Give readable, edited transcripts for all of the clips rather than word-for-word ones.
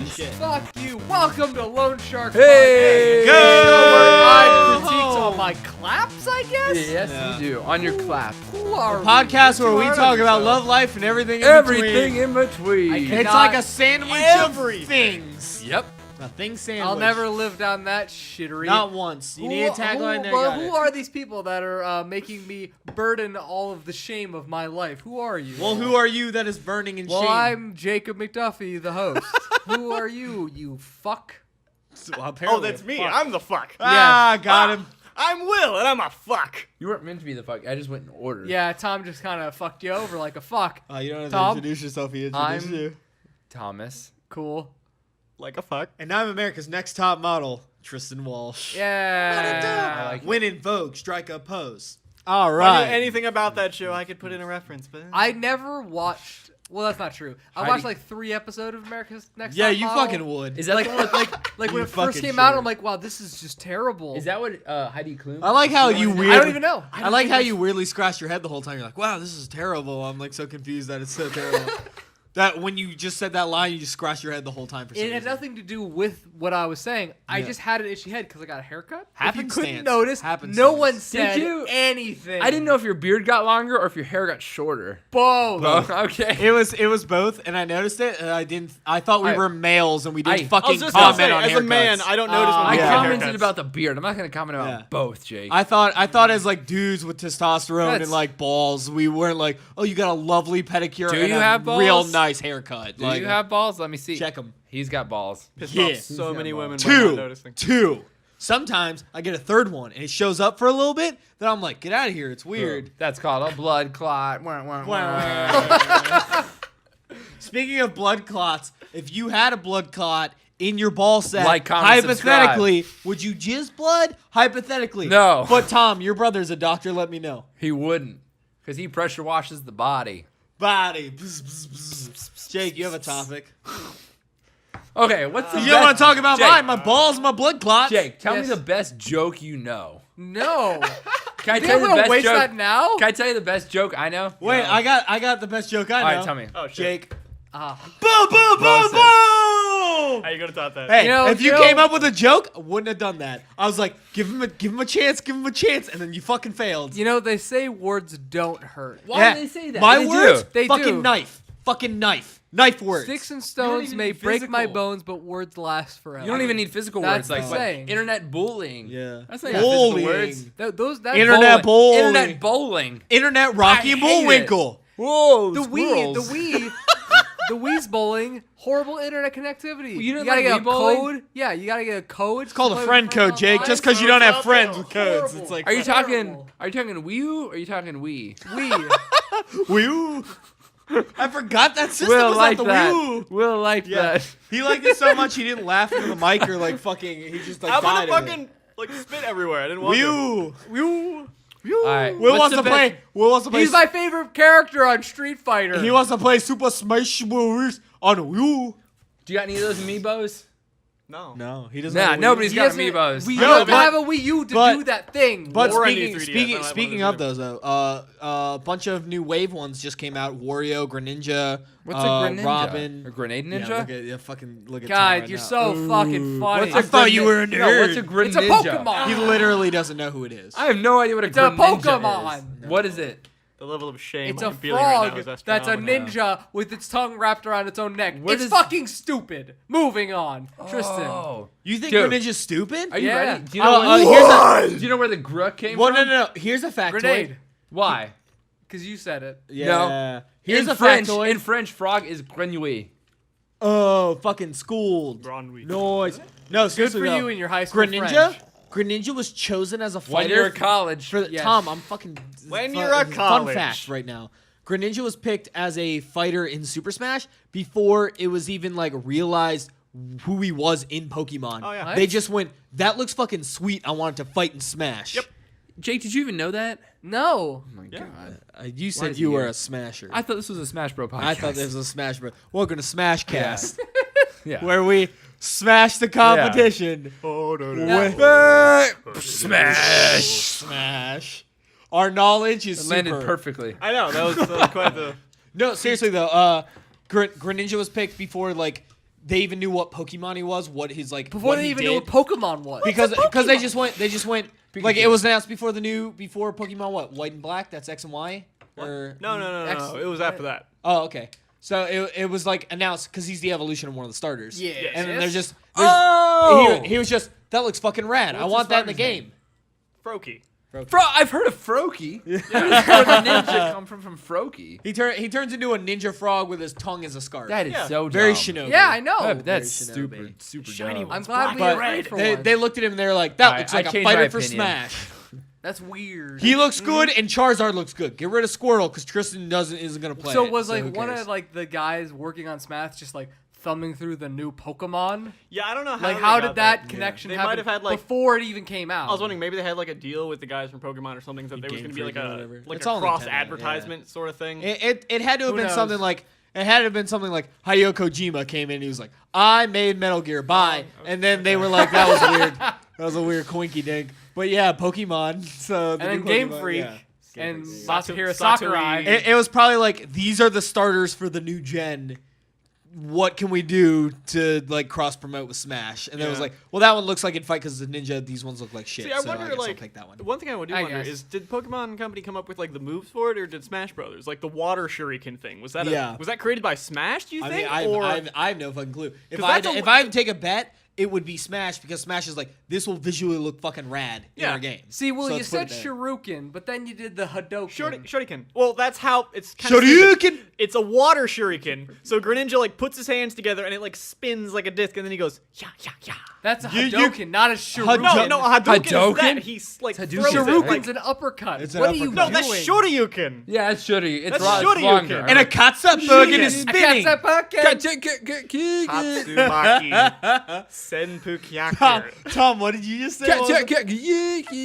shit. Fuck you. Welcome to Lone Shark. Hey! Podcast. Go! Critiques on my claps, I guess. Yes, you do. On your clap. Who are Podcast where we Who are talk you, about so? love, life, and everything in Everything between. in between. I It's cannot- like a sandwich Everything. of things. Yep. A thing sandwich. I'll never live down that shittery. Not once. You need a tagline there. But Got who it. are these people that are making me burden all of the shame of my life? Who are you? Well, who are you that is burning in Well, shame? I'm Jacob McDuffie, the host. Who are you, you fuck? Well, apparently Oh, that's a me. fuck. I'm the fuck. Ah, got him. I'm Will, and I'm a fuck. You weren't meant to be the fuck. I just went in order. Yeah, Tom just kind of fucked you over like a fuck. You don't have Tom? to introduce yourself. He I'm- introduced you. Thomas. Cool. Like a fuck. And I'm America's Next Top Model, Tristan Walsh. Yeah. I like it. Win in Vogue, strike a pose. All If I right. knew anything about that show, I could put in a reference, but I never watched. Well, that's not true. I Heidi- watched like 3 episodes of America's Next Yeah, Top you Model. fucking would. Is that Like, the one? like when You it first fucking came out, should. I'm like, wow, this is just terrible. Is that what Heidi Klum? I like how you I weird. don't even know. I like how you weirdly scratch your head the whole time. You're like, wow, this is terrible. I'm like so confused that it's so terrible. That when you just said that line, you just scratched your head the whole time for some It had reason. nothing to do with what I was saying. I Yeah. just had an itchy head because I got a haircut. If you Happenstance. couldn't notice, Happenstance. no one said you? anything. I didn't know if your beard got longer or if your hair got shorter. Both. Oh, okay. It was both, and I noticed it. And I thought we I- were males, and we didn't I- I fucking was just gonna comment say, on as a man, haircuts. I don't notice when I people Yeah. get commented haircuts. about the beard. I'm not going to comment about Yeah. both, Jake. I thought as like dudes with testosterone That's- and like balls, we weren't like, oh, you got a lovely pedicure Do and you a have balls? real nice haircut. Do like, you have balls? Let me see. check them. He's got balls. Pissed Yeah. off so many women by not Two. noticing. Sometimes I get a third one and it shows up for a little bit. Then I'm like, get out of here. It's weird. That's called a blood clot. Wah, wah, wah. Speaking of blood clots, if you had a blood clot in your ball sack, Like, comment, hypothetically, would you jizz blood? Hypothetically. No. But Tom, your brother's a doctor. Let me know. He wouldn't. Because he pressure washes the body. Body. Bzz, bzz, bzz, bzz. Jake, you have a topic. Okay, what's the You don't want to talk about Jake, mine. My balls, my blood clots. Jake, tell Yes. me the best joke you know. No. Can I You tell you the want to best waste joke? that now? Can I tell you the best joke I know? Wait, I got the best joke I know. All right, tell me. Oh, shit. Jake. Ah. Boom, boom, boom, Roasted. boom. How you gonna top that? Hey, You know, if you you know- came up with a joke, I wouldn't have done that. I was like, give him a chance, and then you fucking failed. You know, they say words don't hurt. Why Yeah. do they say that? My They words, do. They fucking do. knife, fucking knife words. Sticks and You don't stones even may need break my physical. bones, but words last forever. You don't even need physical That's words like the what? saying. Internet bullying. Yeah. That's not Bowling. physical words. That's Internet bowling. Internet bowling. Internet Rocky I and hate it. Bullwinkle. Whoa, The Wii, the Wii's bowling, horrible internet connectivity. You didn't gotta like get Wii a bowling? code. Yeah, you gotta get a code. It's called a friend code, Jake. Just because you don't have friends with codes, it's like Are you talking? Terrible. Are you talking Wii U? Or are you talking Wii? Wii. Wii. I forgot that system Will was like not the that. Wii. Will like Yeah. that. He liked it so much he didn't laugh into the mic or like fucking. He just like I'm died gonna in it. fucking like spit everywhere. I didn't want to. Wii. Wii. All right. Will what's wants the to play. Will wants to play. He's my favorite character on Street Fighter. He wants to play Super Smash Bros. on Wii. Do you got any of those amiibos? No. No, he doesn't. Nah, have a Wii. nobody's He got doesn't- amiibos. We No, don't but- have a Wii U to but- do that thing. But Or a speaking, new 3DS, speaking, I don't speaking wanna of do those though, a bunch of new wave ones just came out. Wario, Greninja, What's a Greninja? Robin, A grenade Yeah, ninja? fucking look at God, Tom right you're now. so fucking funny. What's a I thought you Grenin- were a No, what's a nerd. Greninja? It's a Pokemon. He literally doesn't know who it is. I have no idea what a It's a Greninja Pokemon. is. What is it? The level of shame It's a I'm feeling right now frog is that's a astronomical. ninja with its tongue wrapped around its own neck. What It's is- fucking stupid. Moving on. Tristan. Oh. You think Dude. Greninja's stupid? Are you Yeah. ready? Do you know, Here's do you know where the Gruck came well, from? no. Here's a factoid. Grenade. Why? Because you said it. Yeah. No. Here's in a French, factoid. in French, frog is grenouille. Oh, fucking schooled. Grenouille. Noise. No, Good seriously for though. you in your high school Greninja? French. Greninja was chosen as a When fighter you're at college. for the, Yes. Tom, I'm fucking When fun, you're at Fun college. fact right now. Greninja was picked as a fighter in Super Smash before it was even like realized who he was in Pokemon. Oh, yeah. They What? just went, that looks fucking sweet. I want it to fight and smash. Yep. Jake, did you even know that? No. Oh my Yeah. god. You Why said is you he were here? a smasher. I thought this was a Smash Bro podcast. I thought this was a smash, bro. Welcome to Smashcast, Yeah. where we smash the competition. Oh, no, no. Yeah. With Smash. smash. Our knowledge is It landed super. perfectly. I know that was quite the. No, seriously though, Greninja was picked before like they even knew what Pokemon he was, what his like Before what they he even did. knew what Pokemon was. because they just went like it was announced before Pokemon what White and Black. That's X and Y. Or No. It was after that. oh okay. So it was like announced because he's the evolution of one of the starters. Yeah. And then there's just he was just that looks fucking rad. I What's want the that in the starter's game. Froakie. I've heard of Froakie. Where does the ninja come from Froakie? He turns into a ninja frog with his tongue as a scarf. That is so dumb. very Shinobi. Yeah, I know. That's Very super Shiny dumb. I'm glad we But agreed for they, once. they looked at him and they're like, that Alright, looks like I a changed my fighter for opinion. Smash. That's weird. He looks good and Charizard looks good. Get rid of Squirtle because Tristan isn't gonna play. So it, was like who one cares? of like the guys working on Smash just like thumbing through the new Pokemon? Yeah, I don't know how. Like they how got did that connection They happen might have had, like- before it even came out? I was wondering maybe they had like a deal with the guys from Pokemon or something that there was Game going to be like Freak or a whatever. like It's a all cross Nintendo, advertisement sort of thing. It had to have Who been knows? something like Hideo Kojima came in and he was like, I made Metal Gear, bye. And then they were like, that was weird. That was a weird coinky dink. But yeah, Pokemon. So the and then new Game Pokemon, Freak yeah. and Satu- Masahiro Satori. Sakurai. It was probably like, these are the starters for the new gen. What can we do to like cross promote with Smash? And then it was Yeah. like, well, that one looks like it'd fight because it's a ninja. These ones look like shit. See, I so wonder, I guess I'll like, take that one. one thing I would I wonder guess. is, did Pokemon Company come up with like the moves for it, or did Smash Brothers like the water shuriken thing? Was that Yeah. was that created by Smash? Do you I think? mean, or I have no fucking clue. If 'Cause I that's a- if I had to take a bet, it would be Smash because Smash is like this will visually look fucking rad in Yeah. our game. See, well, So you let's put said it there. Shuriken, but then you did the Hadouken. Shuriken. Well, that's how it's kind of Shoryuken. It's a water shuriken. So Greninja like puts his hands together and it like spins like a disc, and then he goes yeah yeah yeah. That's a You- you- Hadouken, not a Shuriken. No, Hadouken is Hadouken? that. He's like It's throws it, Shoryuken's like, an uppercut. It's an What are you uppercut. no, doing? that's Shoryuken. Yeah, it's shitty. It's That's it's Shoryuken. longer. And a Katsubergen is spinning. Tatsumaki Senpu Tom, Kyaku. Tom, what did you just say? What was it?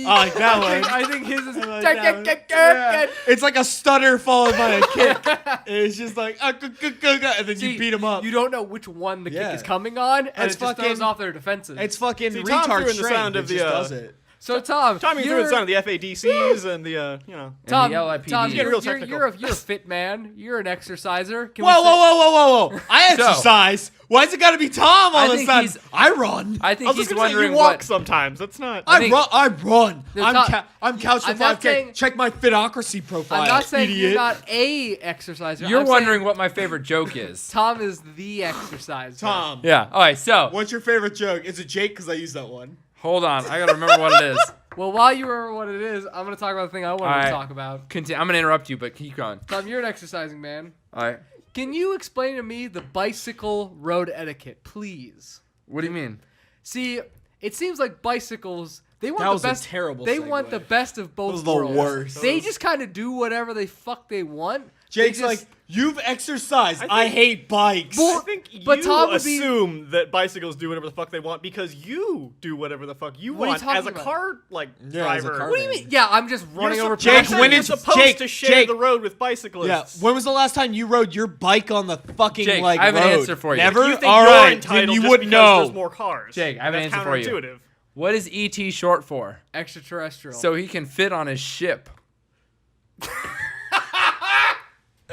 Oh, like that one. I think his is. Like that one. Yeah. It's like a stutter followed by a kick. It's just like, and then you beat him up. You don't know which one the Yeah. kick is coming on, and That's it just fucking- throws off their defenses. It's fucking See, Tom retard threw in the strength. sound It of the, just does it. so Tom. Tommy threw you're- the sound of the FADCs and the you know. Tom, the LIPD. Tom, Get you're, real you're, technical. you're a fit man. You're an exerciser. Can Whoa, we whoa, say- whoa, whoa, whoa, whoa! I So- exercise. Why's it got to be Tom all I of a think sudden? he's- I run. I I think was he's just gonna say wondering you walk what. sometimes. That's not. I think- run. I run. There's I'm not- I'm couched for I'm not 5K. saying- Check my Fitocracy profile. I'm not saying idiot. you're not a exerciser. You're I'm wondering saying what my favorite joke is. Tom is the exerciser. Tom. Yeah. All right. So What's your favorite joke? Is it Jake? Because I used that one. hold on. I gotta remember what it is. Well, while you remember what it is, I'm gonna talk about the thing I wanted All right. to talk about. I'm gonna interrupt you, but keep going. Tom, you're an exercising man. All right. Can you explain to me the bicycle road etiquette, please? What do you mean? See, it seems like bicycles. They want That was the a best. terrible They segue. want the best of both That was the worlds. worst. They just kind of do whatever they fuck they want. Jake's They just- like, you've exercised. I I think- hate bikes. Well, I think but you Tom would be- assume that bicycles do whatever the fuck they want because you do whatever the fuck you What are you want talking as a about? car like Yeah, as a driver. car What do you mean? Yeah, I'm just running over. Jake, people. when you're is- supposed Jake, to share Jake. the road with bicyclists? Yeah. When was the last time you rode your bike on the fucking Jake, like I have an road? answer for you. Never. You think All you're right. entitled Then you just wouldn't because know. there's more cars. Jake, I have an That's answer for you. counterintuitive. What is ET short for? Extraterrestrial. So he can fit on his ship.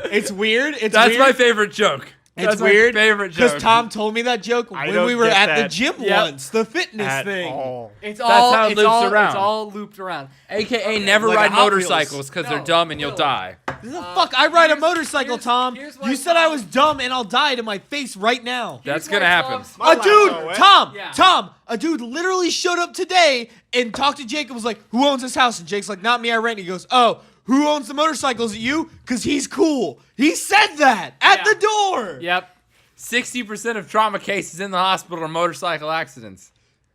It's weird. It's That's weird. my favorite joke. It's That's weird. my favorite joke. Because Tom told me that joke I when don't we were get at the that. gym Yep. once. The fitness At thing. all. it's That's all. how it it's loops all. around. It's all looped around. AKA never Like a ride Hot Wheels. motorcycles because they're No, dumb and you'll Will. die. The fuck? I ride a here's- motorcycle, here's- Tom. here's why You said I Tom- was dumb and I'll die to my face right now. That's Here's gonna why happen. Tom's- My A lap's dude, all wet. Tom, Yeah. Tom, a dude literally showed up today and talked to Jake and was like, "Who owns this house?" And Jake's like, "Not me, I rent." He goes, "Oh, who owns the motorcycles? Is it you? Because he's cool." He said that at Yeah. the door. Yep. 60% of trauma cases in the hospital are motorcycle accidents.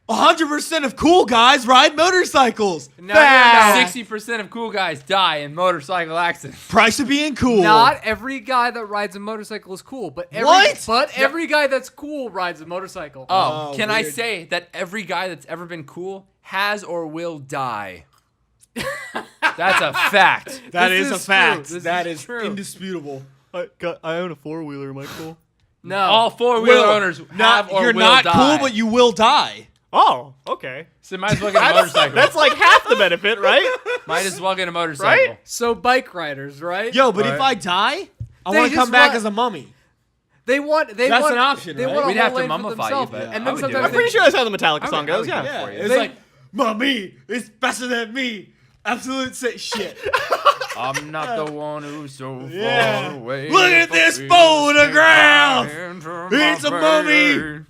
100% of cool guys ride motorcycles. No, Fact. 60% of cool guys die in motorcycle accidents. Price of being cool. Not every guy that rides a motorcycle is cool, but every What? every guy that's cool rides a motorcycle. Oh, Oh, can I weird. say that every guy that's ever been cool has or will die? That's a fact. That This is a is fact. true. This That is is true. indisputable. I own a 4-wheeler. Am I cool? No. All four-wheeler owners have or You're will not die. cool, but you will die. Oh, okay. So might as well get a motorcycle. That's like half the benefit, right? Might as well get a motorcycle. Right? So bike riders, right? Yo, but if Right. I die, I They want to just come back run- as a mummy. They want. That's an option, They right? want a We'd whole have to lane for mummify you, themselves. but And I then would do sometimes it. I'm pretty sure that's how the Metallica I song would- I goes. would go Yeah. for you. It's They- like, Mommy, it's faster than me. Absolute shit. I'm not the one who's so Yeah. far away. Look at this photograph. It's a mummy.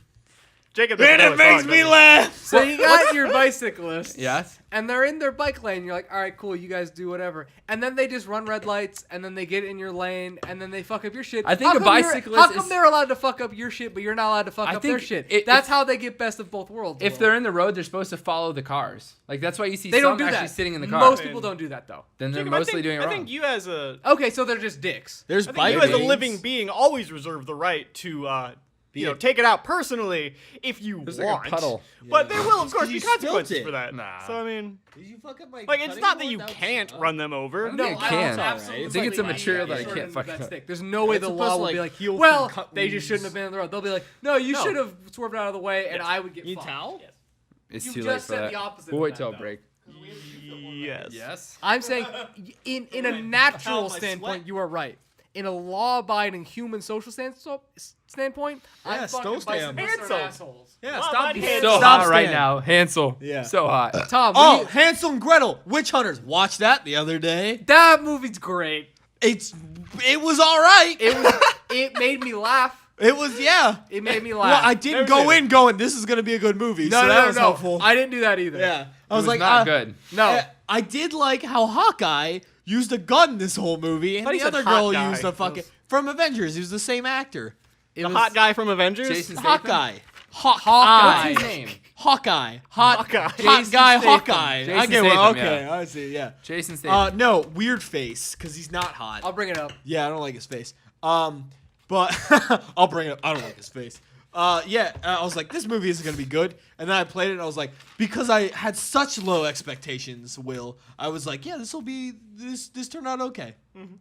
Jacob And doesn't it know his makes song, me does he? laugh. So you got your bicyclists. Yes. And they're in their bike lane. You're like, all right, cool. You guys do whatever. And then they just run red lights. And then they get in your lane. And then they fuck up your shit. I think How a come bicyclist How come is- they're allowed to fuck up your shit, but you're not allowed to fuck I up their think shit? That's how they get best of both worlds. If Will. they're in the road, they're supposed to follow the cars. Like that's why you see they some don't do actually that. sitting in the car. Most people don't do that though. Then they're Jacob, I mostly think- doing it I wrong. think you as a Okay, so they're just dicks. There's I think you as a bike living lanes. being always reserve the right to take it out personally if you There's want. like a puddle. But there will of course you be spilled consequences it. for that. Nah. So I mean, Did you fuck up my like it's cutting not that board? you was can't tough. run them over. No, you I can. absolutely I think it's a like, material yeah, that it short can't end of fuck that up. stick. There's no way It's the supposed law to, will be like, like, heal from well, cut they just wounds. shouldn't have been in the road. They'll be like, no, you No. should have swerved out of the way, and I would get You fucked. towel? Yes. It's You too just late for said that. the opposite We'll of wait that, till though. break. Yes. Yes. I'm saying, in a natural my standpoint, sweat. you are right. In a law-abiding human social standpoint, Yeah, I'm fucking Stow stamp. bicyclists are Hansel. assholes. Yeah, Well, stop my being hands- So stop hot right stand. now, Hansel. Yeah. So hot. Tom, Oh, Hansel and Gretel, Witch Hunters. Watched that the other day. that movie's great. It was all right. It made me laugh. It was, yeah. It made me Well, laugh. I didn't Never go seen it. in going, this is going to be a good movie. no, so no, that no, was no. helpful. I didn't do that either. Yeah. I It was was like, not good. No. I did like how Hawkeye used a gun this whole movie, and Thought he the said other hot girl guy. used a fucking from Avengers. He was the same actor. The hot guy from Avengers. Jason Statham? Hawkeye. Hawkeye. What's his name? Hawkeye. Hot Hawkeye. Hot Jason guy. Statham. Hawkeye. Jason I get it. Statham, Okay, yeah. I see. Yeah. Jason Statham. No, weird face because he's not hot. I'll bring it up. Yeah, I don't like his face. But I'll bring it up. I don't like his face. I was like, this movie isn't gonna be good. And then I played it, and I was like, because I had such low expectations, I was like, yeah, this turned out okay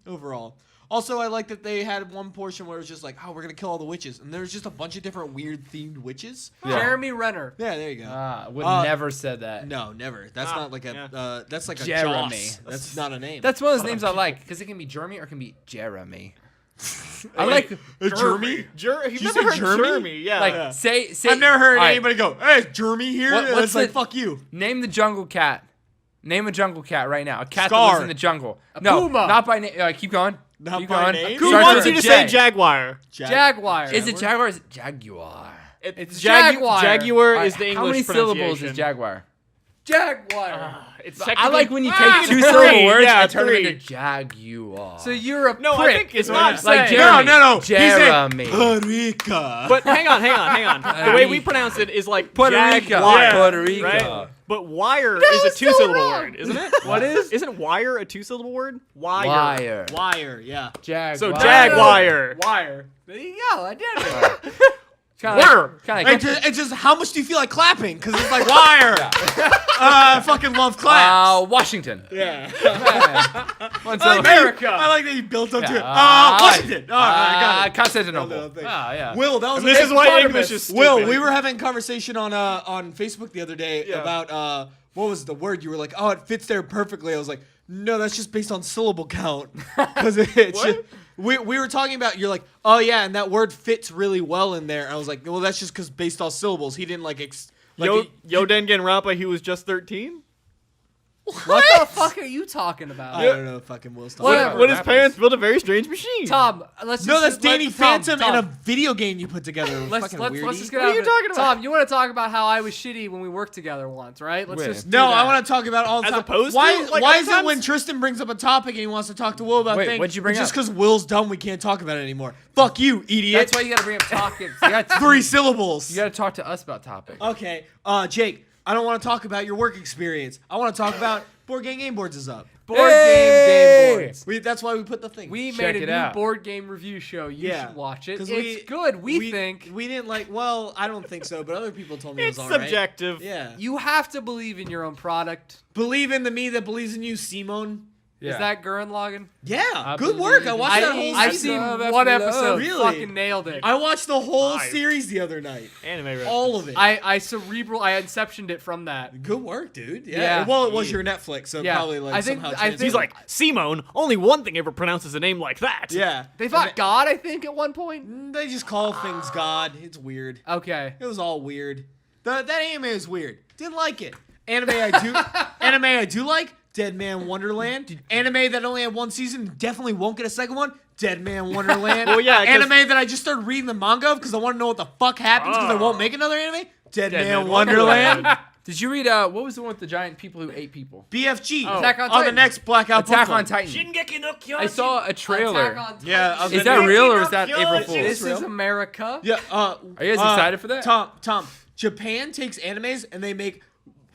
overall. Also, I like that they had one portion where it was just like, oh, we're gonna kill all the witches, and there's just a bunch of different weird themed witches. Yeah. Jeremy Renner. Yeah, there you go. Would never said that. No, never. That's not like a. yeah. That's like a Jeremy. Joss. That's not a name. That's one of those names I like because it can be Jeremy or it can be Jeremy. I like Jeremy. You've you never say heard Jeremy? Jeremy? Yeah. like Yeah. say. I've never heard all right, anybody go, "Hey, is Jeremy here?" What- And what's it's like, the- "Fuck you." Name the jungle cat. Name a jungle cat right now. A cat that Scar. lives in the jungle. No, puma. not by name. Keep going. Not keep by going. name? Who Starts wants with you a to say J. Jaguar? Jaguar. Is it Jaguar or is it Jaguar? It's Jaguar. Jaguar All right, is the English how many syllables pronunciation. is Jaguar? Jaguar. It's I technically- like when you Ah, take two three. syllable words Yeah, and turn them three. into Jaguar. So you're a No, I prick. think it's is what not you're saying. like Jeremy. No. Jeremy. He said Parica. But hang on. The way we pronounce it is like Puerto Rico. Jaguar, Puerto Rico. right? But wire is a is so two-syllable wrong. word, isn't it? What is? Isn't wire a two-syllable word? Wire. Wire. Wire, yeah. Jaguar. So Jaguar. Wire. There you go. I did it. Kinda And like, just how much do you feel like clapping? Because it's like wire. I fucking love claps. Washington. Yeah. One I like, syllable. that I like that you built up to it. Yeah. Washington. All right, I got it. Constantinople. I'll do it. Ah, yeah. Will, that was And this is why Hippopotamus. English is stupid. Will, we were having a conversation on Facebook the other day Yeah. about what was the word? You were like, oh, it fits there perfectly. I was like, no, that's just based on syllable count. Because we were talking about, you're like, oh yeah, and that word fits really well in there. I was like, well, that's just because based off syllables. He didn't like Yo Dengen Rampa, he was just 13? What the fuck are you talking about? I don't know, fucking Will's talking. Whatever. When his parents built a very strange machine. Tom, let's just No, that's let- Danny Tom, Phantom Tom, and a video game you put together. Let's just weirdy. get What out are you of it. talking about? Tom, you want to talk about how I was shitty when we worked together once, right? Let's When? just No, do I that. want to talk about all the As time. opposed to, why like, why other is it times? when Tristan brings up a topic and he wants to talk to Will about Wait, things? what'd you bring it's just up? because Will's dumb, we can't talk about it anymore. Fuck you, idiot. That's why you gotta bring up topics. You gotta, 3 syllables. you gotta talk to us about topics. Okay, Jake, I don't want to talk about your work experience. I want to talk about Board Game Boards is up. board Hey! game boards. That's why we put the thing. We Check made a it new out. board game review show. You Yeah. should watch it. 'Cause It's good. We think. we didn't like. Well, I don't think so, but other people told me It's it was alright. subjective. Yeah. You have to believe in your own product. Believe in the me that believes in you, Simone. Yeah. Is that Gurren Lagann? Yeah, good work. I watched that whole I've season. seen Love one after episode. love. Really? Fucking nailed it. I watched the whole Five. series the other night. Anime reference. All of it. I inceptioned it from that. Good work, dude. Yeah. Yeah. Well, it was your Netflix, so Yeah. probably like I think- somehow I think- He's like, Simone, only one thing ever pronounces a name like that. yeah. They thought God, I think, at one point. They just call things God. It's weird. Okay. It was all weird. That anime is weird. Didn't like it. Anime I do like. Dead Man Wonderland. Anime that only had one season, definitely won't get a second one. Dead Man Wonderland. Well, yeah, 'cause- anime that I just started reading the manga of because I want to know what the fuck happens because I won't make another anime. Dead Man Man Wonderland. Did you read what was the one with the giant people who ate people? BFG. Attack on on the Titan. next Blackout Attack book on club. Titan. Shingeki no Kyojin. I saw a trailer. Attack on Titan. Yeah, Is that real or is that April Fool's? This real. is America. Yeah. Are you guys excited for that? Tom. Japan takes animes and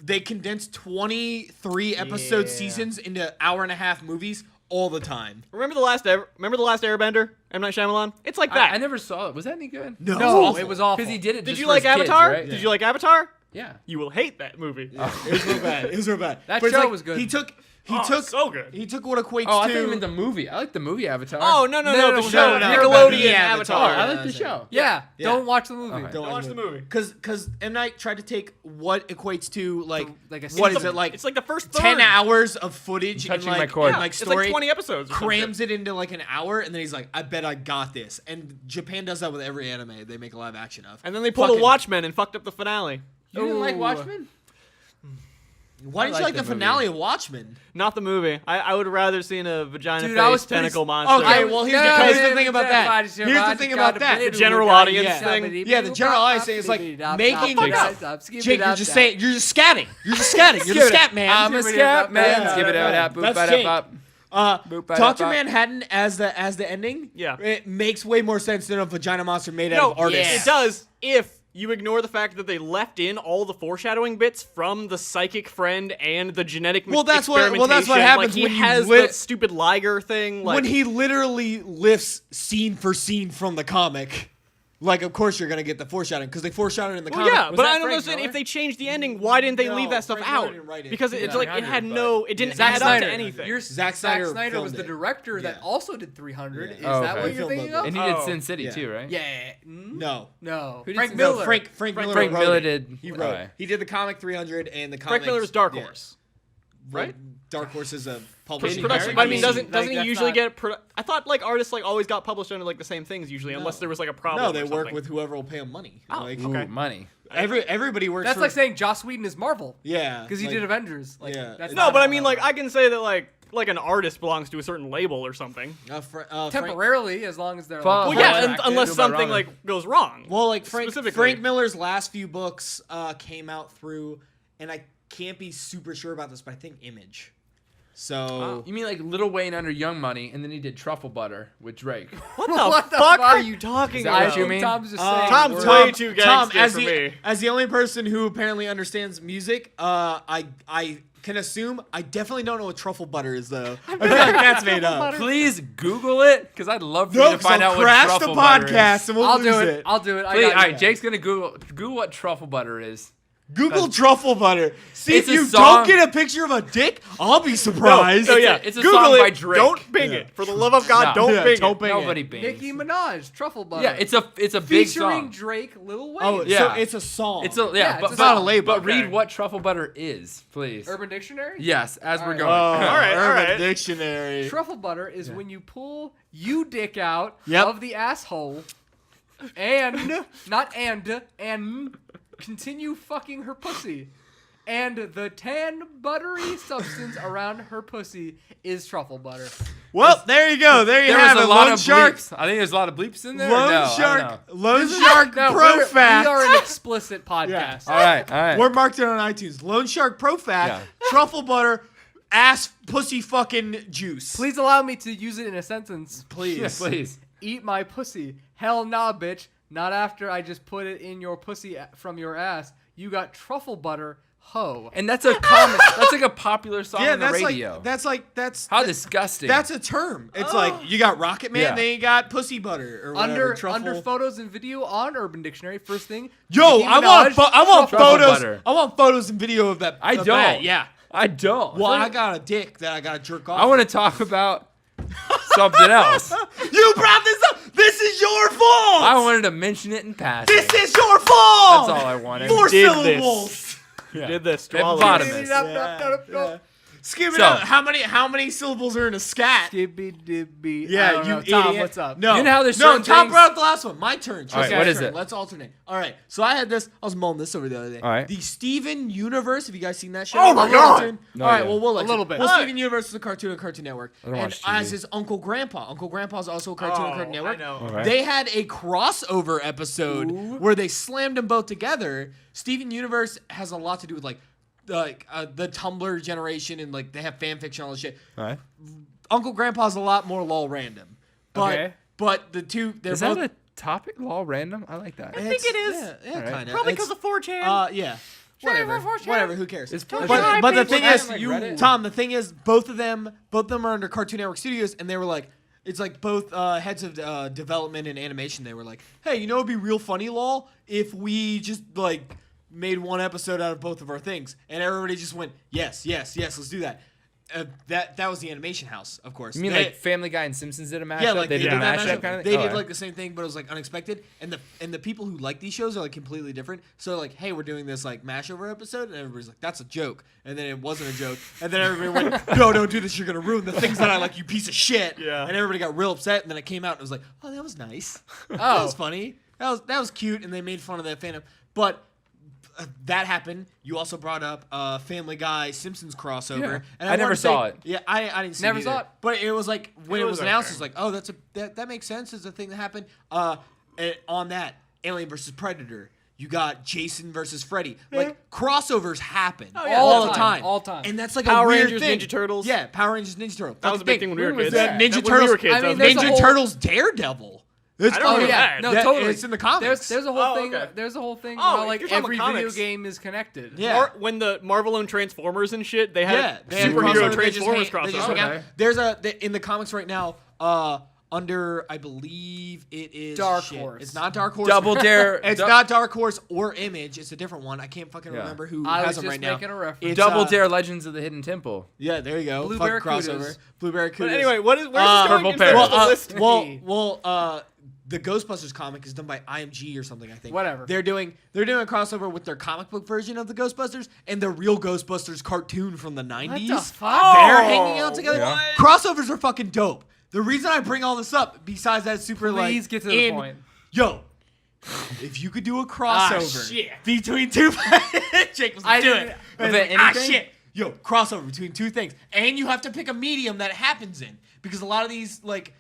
they condense 23 episode Yeah. seasons into hour-and-a-half movies all the time. Remember the last Airbender? M. Night Shyamalan? It's like that. I never saw it. Was that any good? No, it was awful. Because he did it. Did just you for like his kids, Avatar? right? Did you like Avatar? Yeah. You will hate that movie. It was real bad. It was real bad. That But it's show like, was good. He took so good. He took what equates Oh, I to thought you meant the movie. I like the movie Avatar. Oh, no, No, the show. no, Nickelodeon the Avatar. Oh, I like the that's show. Yeah. Yeah. Don't watch the movie. Okay. Don't watch the movie. Because M. Night tried to take what equates to like Like a what season. is it like It's like the first third. 10 hours of footage and Touching my like, chord. and, Yeah, like It's story like 20 episodes. Or some crams shit. it into like an hour and then he's like, I bet I got this. And Japan does that with every anime they make a live action of. And then they pulled Fucking- a Watchmen and fucked up the finale. You didn't like Ooh. Watchmen? Why didn't I you like like the the movie. finale of Watchmen? Not the movie. I would have rather seen a vagina Dude, I was face pretty tentacle s- monster. Okay, well here's the thing about that. Here's the thing about that. The general audience Yeah. thing. Yeah, the general audience thing is like making Jake, you're just scatting. You're just scatting. You're the scat man. I'm a scat man. Yeah. Skip it out. Boop, That's ba, Jake. da, bop. Boop, ba, da, Dr. bop. Manhattan as the ending. Yeah. It makes way more sense than a vagina monster made out of artists. It does if you ignore the fact that they left in all the foreshadowing bits from the psychic friend and the genetic Well, that's what experimentation. happens Like, he when you has lit- the stupid Liger thing. Like, When he literally lifts scene for scene from the comic. Like, of course you're going to get the foreshadowing, because they foreshadowed it in the well, comic. yeah, Was but that I don't Frank understand Miller? if they changed the ending. Why didn't they No, leave that stuff Frank Miller out? didn't write it. Because it's Yeah, like it 300, had but- no, it didn't Zack add Snyder. up to anything. Your Zack Zack Snyder Snyder was filmed the it. director that Yeah. also did 300. Yeah. Is Oh, that okay. what He you're filmed thinking it. of? And he did Oh. Sin City Yeah. too, right? Yeah. No. No. Who did Frank Sin- Miller. No, Frank Miller Frank wrote Miller it. did. He wrote Okay. it. He did the comic 300 and the comic. Frank Miller's Dark yeah. Horse. Well, right? Dark Horse is a publishing Production. house. But I mean, Like, doesn't he that's usually not- get? I thought like artists like always got published under like the same things usually, unless No. there was like a problem. No, they or work something. with whoever will pay them money. Oh, Like, Ooh, okay. money. everybody works That's for, like saying Joss Whedon is Marvel. yeah. Because he like- did Avengers. Like, yeah. that's No, not but I how mean that like works. I can say that like an artist belongs to a certain label or something. Frank, temporarily, as long as they're Well, like, Well, yeah, contracted. unless Do it something wrong. like goes wrong. well, like Frank Specifically. Miller's last few books came out through, and I can't be super sure about this, but I think Image. So You mean like Lil Wayne under Young Money, and then he did Truffle Butter with Drake? What the What the fuck fuck? are you talking Is that about? what you mean? Tom's just Uh, saying. Tom's words. way too Tom, gangster as for the me. as the only person who apparently understands music, I can assume I definitely don't know what truffle butter is though. I feel like that's made up. Please Google it, because I'd love for you No, to find out what crash truffle the butter podcast is. and we'll I'll lose do it. it. I'll do it. I Please, got all you. right, Jake's gonna Google what truffle butter is. Google truffle butter. See It's if a you song- don't get a picture of a dick, I'll be surprised. So It's a- yeah, it's a Google song it. by Drake. Don't bing Yeah. it. For the love of God, No. don't Yeah, bing don't it. bing Nobody it. bangs. Nicki Minaj, Truffle Butter. Yeah, it's a big featuring song. Drake, Lil Wayne. Oh, Yeah. so it's a song. It's a Yeah, but, it's not a but- label. But read Okay. what truffle butter is, please. Urban Dictionary. Yes, as we're All right. going. all right, all Urban right. Dictionary. Truffle butter is when you pull you dick out Yep. of the asshole, and not and continue fucking her pussy, and the tan buttery substance around her pussy is truffle butter. Well, there you go. There you There have was it. a lot Lone of Shark. bleeps. I think there's a lot of bleeps in there. Lone or no? I don't Shark. know. Lone Shark No, Pro we Fact. are an explicit podcast. All right, all right. We're marked it on iTunes. Lone Shark Pro Fact. Yeah. Truffle butter. Ass pussy fucking juice. Please allow me to use it in a sentence. Please. Yeah, please. Eat my pussy. Hell nah, bitch. Not after I just put it in your pussy from your ass. You got truffle butter, hoe. And that's a common. That's like a popular song Yeah, on the that's radio. that's How disgusting. that's a term. It's like you got Rocket Man, Yeah. then you got pussy butter or whatever. Under photos and video on Urban Dictionary, first thing. Yo, Nicki I want Minaj, I want truffle photos. butter. I want photos and video of that. I of don't. that. Yeah. I don't. Well, I got a dick that I got to jerk off. I want to talk about something else. You brought this up. This is your fault. I wanted to mention it in passing. This is your fault. That's all I wanted. 4 did this. syllables. Yeah. Did this. Hippopotamus. Skip it So- up. How many syllables are in a scat? Skibby-dibby. I Yeah, don't you know. Tom, idiot. what's up? No, You know how there's no. certain Tom things- brought up the last one. My turn. All right, Tristan's what is turn. it? Let's alternate. All right. So I had this. I was mulling this over the other day. All right. The Steven Universe. Have you guys seen that show? Oh my The God! cartoon? No All right. idea. Well, we'll let A little bit. Well, All Steven Universe is a cartoon on Cartoon Network, don't and watch TV. as his Uncle Grandpa. Uncle Grandpa is also a cartoon on Cartoon Network. I know. All right. They had a crossover episode where they slammed them both together. Steven Universe has a lot to do with the Tumblr generation and like they have fan fiction and all this shit. All right. Uncle Grandpa's a lot more lol random. But Okay. but the two they're Is both that a topic? Law random? I like that. I think it is. Yeah, All right. kind of. Probably because of 4chan. yeah. Whatever. Whatever. Who cares? It's but, Fortnite. but the Fortnite thing page is, like Reddit. Tom. The thing is, both of them are under Cartoon Network Studios, and they were like, it's like both heads of development and animation. They were like, hey, you know, it'd be real funny, lol, if we just like made one episode out of both of our things, and everybody just went, yes, let's do that. That was the animation house, of course. You mean They- like Family Guy and Simpsons did a mashup? yeah, like they did a that mashup kind of They thing? did Oh, like the same thing, but it was like unexpected. And the people who like these shows are like completely different. So like, hey, we're doing this like mashover episode, and everybody's like, that's a joke. And then it wasn't a joke. And then everybody went, no, don't do this. You're gonna ruin the things that I like, you piece of shit. Yeah. And everybody got real upset. And then it came out and it was like, oh, that was nice. That Oh. was funny. That was cute. And they made fun of that fandom. But that happened. You also brought up Family Guy Simpsons crossover, Yeah. and I never wanted to saw say- it. Yeah, I didn't see Never it saw either. it. But it was like when It it was was announced, okay. it's like, oh, that makes sense. It's a thing that happened. And on that Alien versus Predator, you got Jason versus Freddy. Like crossovers happen yeah. all All the time, time, all time. and that's like Power a weird Rangers, thing. Ninja Turtles. Yeah, Power Rangers, Ninja Turtles. That was a big thing when we were When was kids. that? Ninja When Turtles. we were kids. I that mean, was a big there's a Ninja whole- Turtles Daredevil. It's I don't Oh know fucking- yeah, that. no, Yeah, totally. it's in the comics. There's a whole Oh, thing. okay. There's a whole thing Oh, how if like you're talking every about video comics. game is connected. Yeah. When the Marvel owned Transformers and shit, they Yeah, had they had superhero crossover, Transformers they just crossover. hang out. Okay. There's in the comics right now. Under I believe it is Dark shit. Horse. It's not Dark Horse. Double Dare. It's not Dark Horse or Image. It's a different one. I can't fucking Yeah. remember who I has was them just right now. making a reference. It's, Double Dare Legends of the Hidden Temple. Yeah, there you go. Blue Fuck Barracudas. crossover. Blue Barracudas. But anyway, where's this Purple going? Parrot. well, List. the Ghostbusters comic is done by IMG or something, I think. Whatever. They're doing a crossover with their comic book version of the Ghostbusters and the real Ghostbusters cartoon from the 90s. What the fuck? They're hanging out together. Yeah. Crossovers are fucking dope. The reason I bring all this up, besides that super like, Please get to the point. Yo, if you could do a crossover shit. between two, Jake was I do didn't- it. Of And it's like, anything? shit. Yo, crossover between two things, and you have to pick a medium that it happens in because a lot of these like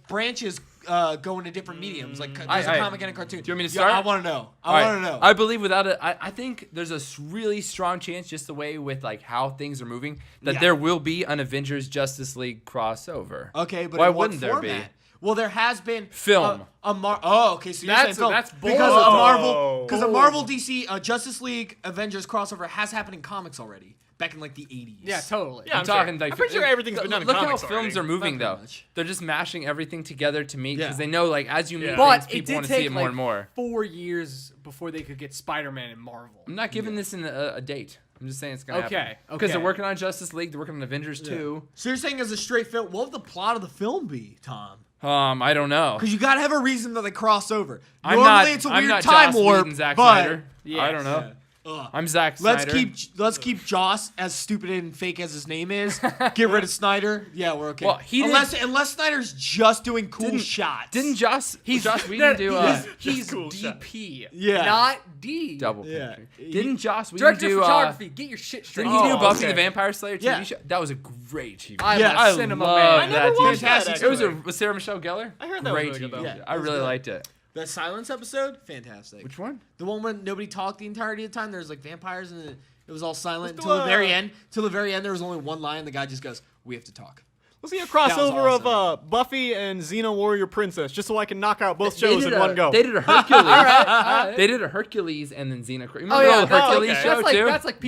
branches go into different mediums. Like there's a comic and a cartoon. Do you want me to Yo, start? I want to know. All I right. want to know. I believe without it, I think there's a really strong chance, just the way with like how things are moving, that Yeah. there will be an Avengers Justice League crossover. Okay, but why in what wouldn't there format? be? Well, there has been Film. Okay, so you're That's- saying film that's bold. because a Marvel, Oh. because a Marvel DC Justice League Avengers crossover has happened in comics already back in like the 80s. Yeah, totally. Yeah, I'm talking sure. like I'm pretty sure everything's been done in Look comics how films already. are moving Not though. pretty much. They're just mashing everything together to meet because Yeah. they know like as you move Yeah. things, But it people did want to see take it more like and more. 4 years before they could get Spider-Man and Marvel. I'm not giving this a date. I'm just saying it's gonna happen. Okay, Because they're okay. working on Justice League. They're working on Avengers too. So you're saying as a straight film, what would the plot of the film be, Tom? I don't know. Because you gotta have a reason that they cross over. I'm Normally not. it's a I'm weird not time Joss warp, Whedon, Zack but Snyder. I don't know. Ugh. I'm Zack Snyder. Let's keep Joss as stupid and fake as his name is. Get rid of Snyder. Yeah, we're okay. Well, he unless Snyder's just doing cool Didn't- shots. Didn't Joss Whedon No, do he's cool shot. DP, Yeah. not D. double Yeah. picture? Didn't Joss Whedon Director of do? photography. Get your shit straight. Didn't he do Oh, Buffy okay. the Vampire Slayer TV Yeah. show? That was a great TV. I'm Yeah, a I cinema love man. I never that TV watched show. that, Fantastic. It was actually. with Sarah Michelle Gellar. I heard that was great really good, TV. though. Yeah, I it was really good. liked it. That Silence episode, fantastic. Which one? The one when nobody talked the entirety of the time. There's like vampires and it was all silent Let's until do the a- very end. Till the very end, there was only one line. The guy just goes, "We have to talk." Let's see a crossover awesome. of Buffy and Xena Warrior Princess, just so I can knock out both shows in did one go. They did a Hercules. All right. They did a Hercules and then Xena. Remember Oh the yeah, old that's Hercules like, show that's like, too? That's like PBJ.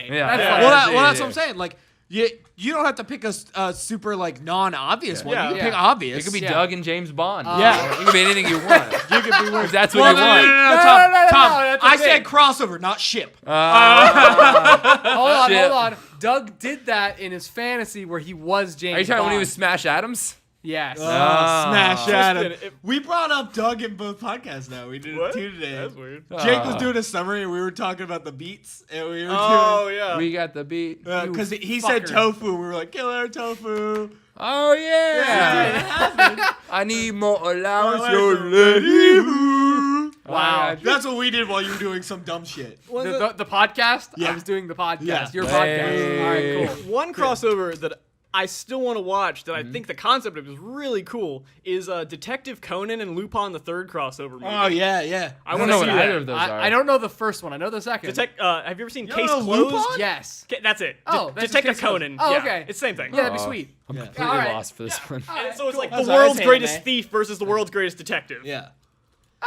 Yeah. That's Yeah. like- Well, that's that's it. what I'm saying. Like, you don't have to pick a super like non-obvious one. Yeah. You can Yeah. pick obvious. It could be Yeah. Doug and James Bond. Yeah. It could be anything you want. You could be if that's Well, what no, you no, want. no, no, No, Tom. no, no, Tom, no, that's I the said thing. crossover, not ship. Hold on, Shit. hold on. Doug did that in his fantasy where he was James Are you talking when he Bond. was Smash Adams? Yes. Smash Adam. If- We brought up Doug in both podcasts now. We did What? it too today. That's weird. Jake was doing a summary and we were talking about the beats. And we were Oh yeah. We got the beat. because You he said fuckers. tofu. We were like, killer tofu. Oh yeah. I need more allowance. Wow. That's what we did while you were doing some dumb shit. The podcast? Yeah. I was doing the podcast. Yeah. Your Hey. podcast. All right, cool. One crossover that I still want to watch that I think the concept of it is really cool is Detective Conan and Lupin the Third crossover movie. Oh, yeah. I I want don't to know see what that. either of those are. I don't know the first one. I know the second. Have you ever seen You Case don't know Closed? Lupin? Yes. That's it. Oh, that's Detective Case Closed. Conan. Oh, Yeah, okay. it's the same thing. Yeah, that'd be sweet. I'm Yeah. completely All right. lost for this one. And so it's like That's the all right, world's it's greatest anime. thief versus the world's greatest detective. Yeah.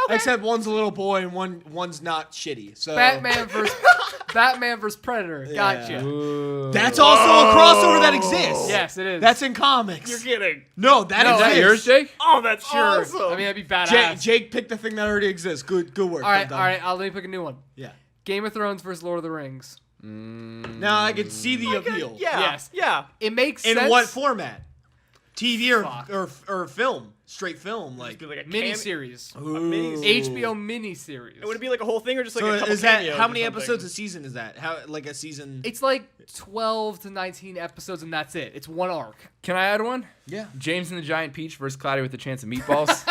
Okay. Except one's a little boy and one's not shitty. So Batman versus Predator. Gotcha. Ooh. That's also a crossover that exists. Yes, it is. That's in comics. You're kidding. No, that No, Is that exists. yours, Jake? Oh, that's sure. awesome. I mean, that'd be badass. Jake picked the thing that already exists. Good work. all right, Dum-dum. all right. Let me pick a new one. Yeah. Game of Thrones versus Lord of the Rings. Now I can see the appeal. Yeah. Yes. Yeah. It makes In sense. what format? TV Fuck. or film? Straight film, like. Be like a Miniseries. Ooh. HBO miniseries. Would it be like a whole thing or just like So a couple is that cameos how or many something? episodes a season is that? How like a season? It's like 12 to 19 episodes, and that's it. It's one arc. Can I add one? Yeah. James and the Giant Peach versus Cloudy with a Chance of Meatballs.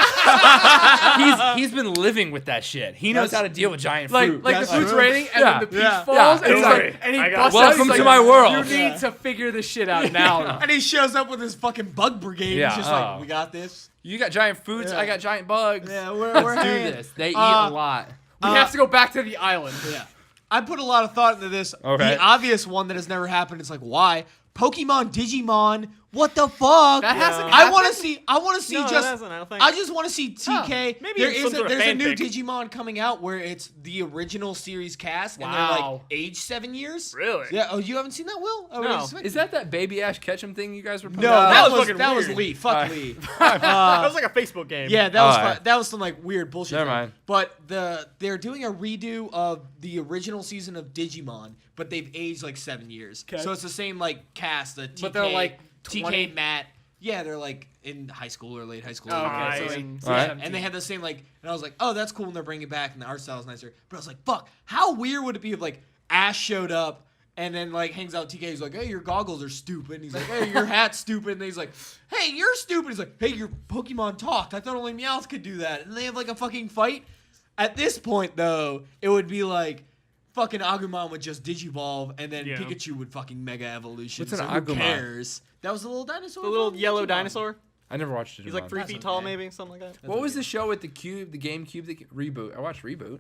he's been living with that shit. He knows how to deal with giant fruit. Like the That's fruit's true. raining, and Yeah. then the peach Yeah. falls, Yeah. and, he's Don't like, worry. and he I got busts it. out, Welcome he's to like, my world. You need to figure this shit out now. And he shows up with his fucking bug brigade. Yeah, He's just oh. like, we got this. You got giant fruits. Yeah. I got giant bugs. Yeah, we're Let's do hanging. this. They eat a lot. We have to go back to the island. Yeah. I put a lot of thought into this. Okay. The obvious one that has never happened is like, why? Pokemon, Digimon, what the fuck? That hasn't I want to happened? see No, it just hasn't, I don't think. I just want to see TK. Maybe there it's is some sort of there's a new fanfic. Digimon coming out where it's the original series cast and they're Wow. like aged 7 years. Really? Yeah. Oh, you haven't seen that, Will? I would No. expect- Is that Baby Ash Ketchum thing you guys were putting No, out? that was was fucking that was weird. Lee. Fuck Alright. Lee. That was like a Facebook game. Yeah, that was Alright. that was some like weird bullshit. Never thing. mind. But they're doing a redo of the original season of Digimon, but they've aged like 7 years. Okay. So it's the same like cast. The TK, But they're, like, TK 20? Matt. Yeah, they're like in high school or late high school. Oh, Nice. okay. So Yeah, in Alright. and they had the same like, and I was like, oh, that's cool, and they're bringing it back, and the art style is nicer. But I was like, fuck, how weird would it be if like Ash showed up and then like hangs out with TK? He's like, hey, your goggles are stupid. And he's like, hey, your hat's stupid. And he's like, hey, you're stupid. He's like, hey, your Pokemon talked. I thought only Meowth could do that. And they have like a fucking fight. At this point, though, it would be like fucking Agumon would just Digivolve, and then Yeah. Pikachu would fucking Mega Evolution. What's an so who Agumon? cares? That was the little dinosaur. The little from yellow Digimon. dinosaur. I never watched it. He's like 3 That's feet tall, okay. maybe something like that. What was the show with the Cube, the GameCube, the Reboot? I watched Reboot.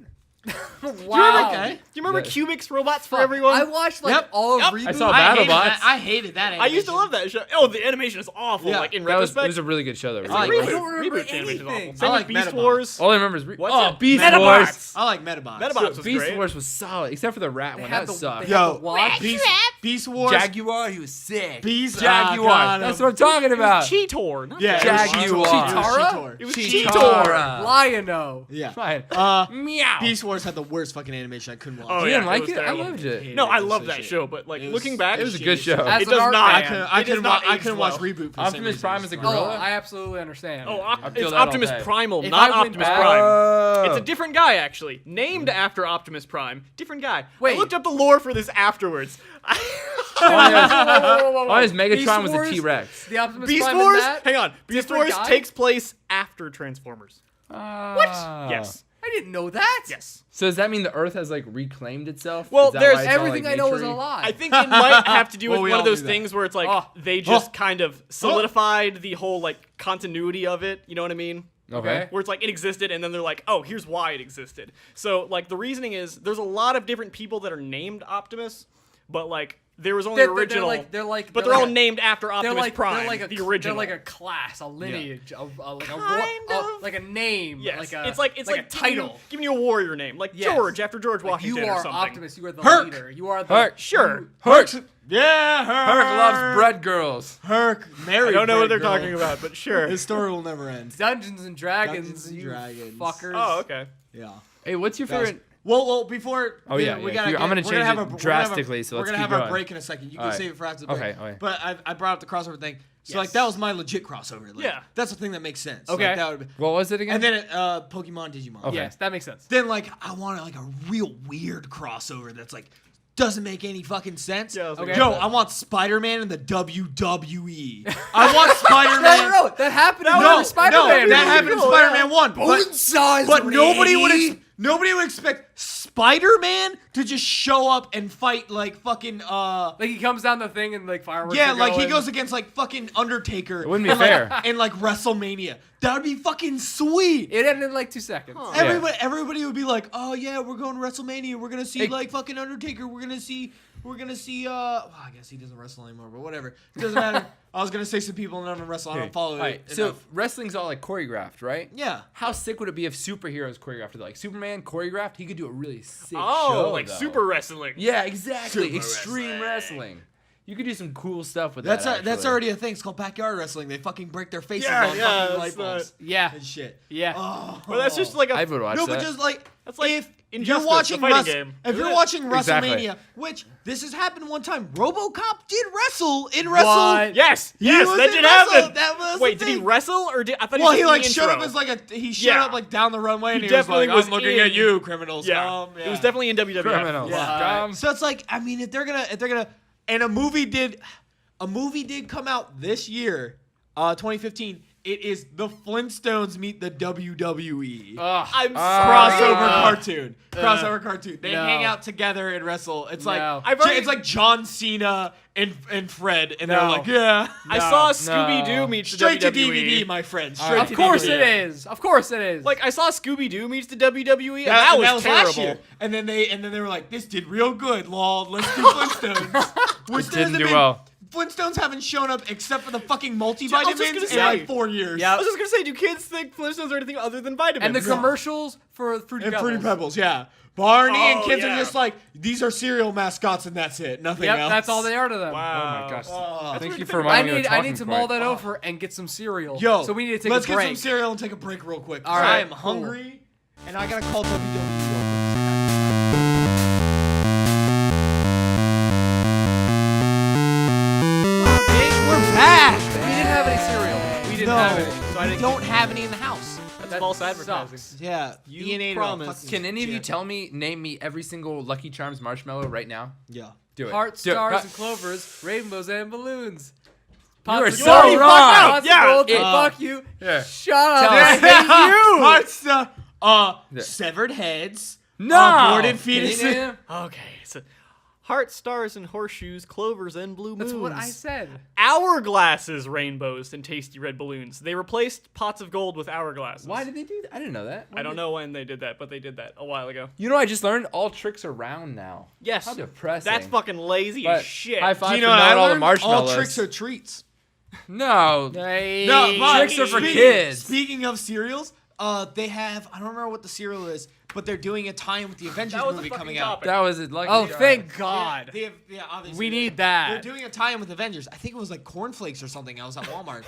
Wow. Okay. Do you remember Yeah. Cubics Robots for Fuck, Everyone? I watched like Yep. all of Yep. Reboot. I saw I hated BattleBots. that. I hated that. I used to animation. love that show. Oh, the animation is awful. Yeah. Like in That was, retrospect, it was a really good show, though. I like Reboot. I don't remember Reboot animation is awful. anything. Same I with like Beast Metabots. Wars. All I remember is What's oh, it? Beast Metabots. Wars. I like Metabots. Metabots was Beast great. Wars was solid, except for the rat They one. had That the- sucked. they had Yo, the watch. Beast Wars. Jaguar, he was sick. Beast Jaguar. God, That's what I'm talking about. Cheetor. not Yeah, Jaguar. it was Jaguar. Cheetor. It was Cheetor. Cheetor. Lion-O. Yeah. Fine. Meow. Beast Wars had the worst fucking animation. I couldn't watch. Oh, You yeah, didn't like was it? I terrible. loved it. No, I It was love so that shit. show, but like It was- looking back, It was a good show. As it an does art not. fan. I couldn't. It I does couldn't. not I age couldn't watch well. Reboot. For the same Optimus reason. Prime is a Oh, gorilla. I absolutely understand. Oh, I feel it's that all Optimus day. Primal, If not I went Optimus back- Prime. Oh. It's a different guy, actually. Named after Optimus Prime. Different guy. Wait. I looked up the lore for this afterwards. Oh, his Megatron Beast was a Wars? T-Rex. The Optimus Beast Prime Wars? in that? Hang on. Beast Different Wars guy? takes place after Transformers. What? Yes. I didn't know that. Yes. So does that mean the Earth has like reclaimed itself? Well, Is that there's why it's all, Everything like, I know is a naturey? lie. I think it might have to do with Well, we one of all those knew that. things where it's like Oh. they just kind of solidified the whole like continuity of it. You know what I mean? Okay. Where it's like it existed and then they're like, oh, here's why it existed. So like the reasoning is there's a lot of different people that are named Optimus, but like there was only original. They're like, but they're all named after Optimus they're like, Prime, they're like a, the original. They're like a class, a lineage, like Kind of. like a name, yes, like a it's like a giving title. giving you a warrior name, like Yes. George after George Like Washington you or are something. Optimus. You are the Herc. leader. You are the Herc. Sure. Herc. Yeah, Herc loves bread girls. Herc. Mary. I don't know what they're Bread Girl. talking about, but sure. His story will never end. Dungeons and Dragons. Dungeons and you Dragons. fuckers. Oh, okay. Yeah. Hey, what's your That was- favorite? Well, before. Oh, yeah, we yeah. gotta. I'm gonna we're change have it a- drastically, so we're let's gonna keep have our going. break in a second. You can All right. save it for after the break. Okay. But I brought up the crossover thing. So Yes. like that was my legit crossover. Like, Yeah. That's the thing that makes sense. Okay. Like, that would be, What was it again? and then Pokemon Digimon. Okay. Yes, that makes sense. Then like I wanted like a real weird crossover that's like doesn't make any fucking sense. Yeah, I was Okay. Yo, I want Spider-Man in the WWE. I want Spider-Man. No, that happened in No, Spider-Man. that happened in cool, Spider-Man 1. size, But nobody would expect Spider-Man to just show up and fight like fucking Like he comes down the thing and like fireworks. yeah, are like he going. goes against like fucking Undertaker. It wouldn't be and, like, fair. in like WrestleMania. That would be fucking sweet. It ended in like 2 seconds. Yeah. Everybody would be like, "Oh yeah, we're going to WrestleMania. We're gonna see like fucking Undertaker. We're gonna see. Well, I guess he doesn't wrestle anymore, but whatever. It doesn't matter. I was gonna say some people none of them wrestle. I don't follow All right, it. so enough. wrestling's all like choreographed, right? Yeah. How sick would it be if superheroes choreographed it? Like Superman choreographed, he could do a really sick Oh, show. like though. super wrestling. Yeah, exactly. Super Extreme wrestling. You could do some cool stuff with That's that. that's actually. already a thing. It's called backyard wrestling. They fucking break their faces Yeah, on yeah, fucking light that's bulbs Yeah. and shit. Yeah. Oh. But that's just like I a. would watch No, that. but just like That's like if you're Injustice, watching the fighting game. if you're Isn't it? watching Exactly. WrestleMania, which this has happened one time. RoboCop did wrestle in Wrestle. What? Yes, He yes, was that in did Wrestle. happen. That was Wait, the did he thing. wrestle or did I thought Well, he he was like just showed in the up intro. as like he showed Yeah. up like down the runway and He he was like, definitely was "I'm looking in- at you, criminals." Yeah, Come." it was definitely in WWF. Criminals. Yeah. So it's like, I mean, if they're gonna, and a movie did come out this year, 2015. It is the Flintstones meet the WWE. Ugh. I'm Crossover sorry. cartoon. They No. hang out together and wrestle. It's like No. I've already- it's like John Cena and Fred, and they're No. like, yeah, I saw Scooby Doo meets the straight to WWE. DVD, my friend. Straight Of to course DVD. it is. Of course it is. Like I saw Scooby Doo meets the WWE, and that was last terrible. year. And then they were like, this did real good, lol. Let's do Flintstones. Which didn't do well. Flintstones haven't shown up except for the fucking I was just multivitamins gonna in say. like 4 years. Yeah. I was just gonna say, do kids think Flintstones are anything other than vitamins? and the commercials for Fruity And Pebbles. Fruity Pebbles, yeah. Barney and Oh, kids yeah. are just like, these are cereal mascots and that's it. Nothing Yep, else. that's all they are to them. Wow. Oh my gosh. Oh. Thank you for I reminding me of need a I talking need to point. mull that over and get some cereal. Yo, so we need to take let's a break. get some cereal and take a break real quick. 'Cause All right, I am cool. hungry and I gotta call WWE real quick. We're back. We didn't have any cereal. We didn't have any. So I we didn't don't have any in the house. That's That false sucks. advertising. Yeah, You Ian ate it all. promised. Fucking Can any of you shit. name me every single Lucky Charms marshmallow right now? Yeah. Do it. Hearts, Do it. stars, and clovers, rainbows, and balloons. You are Pots of so gold, wrong. Pots of Yeah. gold, Uh, fuck you. Yeah. Shut up. Tell us. Thank you. Hearts, Yeah. severed heads. No. Aborted Can you fetuses. name it? Okay, so hearts, stars, and horseshoes, clovers, and blue moons. That's what I said. Hourglasses, rainbows, and tasty red balloons. They replaced pots of gold with hourglasses. Why did they do that? I didn't know that. I don't know when they did that, but they did that a while ago. You know, I just learned all tricks are round now. Yes. How depressing. That's fucking lazy But as shit. high five Do you for know what I knowing all the learned? marshmallows. All tricks are treats. No. Hey. but tricks are for speaking- kids. Speaking of cereals, they have, I don't remember what the cereal is, but they're doing a tie-in with the Avengers That was a movie fucking coming out. topic. That was it. Lucky Oh, Charms. thank God. Yeah, obviously. We need They're that. doing a tie-in with Avengers. I think it was like cornflakes or something. I was at Walmart,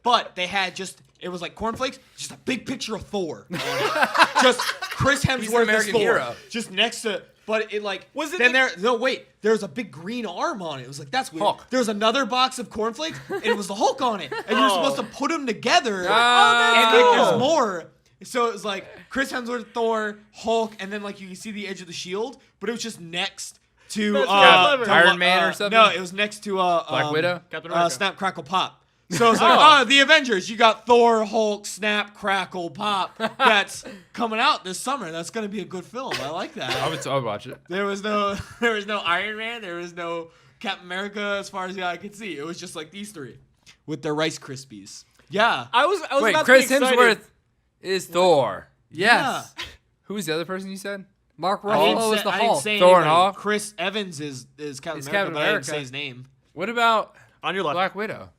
but they had it was like cornflakes, just a big picture of Thor on it. Just Chris an Hemsworth as American Thor, hero. just next to. But it like Was it then the- there's a big green arm on it. It was like that's weird. Hulk. There was another box of cornflakes and it was the Hulk on it, and you're Oh. supposed to put them together. Oh, and cool. like, there's more. So it was like Chris Hemsworth, Thor, Hulk, and then like you can see the edge of the shield, but it was just next to That's really clever. to, Iron Man or something? No, it was next to Black Widow? Captain America. Snap Crackle Pop. So it's like, the Avengers. You got Thor, Hulk, Snap Crackle Pop. That's coming out this summer. That's gonna be a good film. I like that. I would watch it. There was no Iron Man. There was no Captain America. As far as the eye could see, it was just like these three with their Rice Krispies. Yeah. I was Wait, about Chris to be excited. Hemsworth is Thor. Yes. Who was the other person you said? Mark I didn't Ruffalo is say- the I didn't Hulk. say Thor and anybody. Hulk? Chris Evans is Captain It's America, Captain but I didn't America. say his name. What about On your left. Black Widow?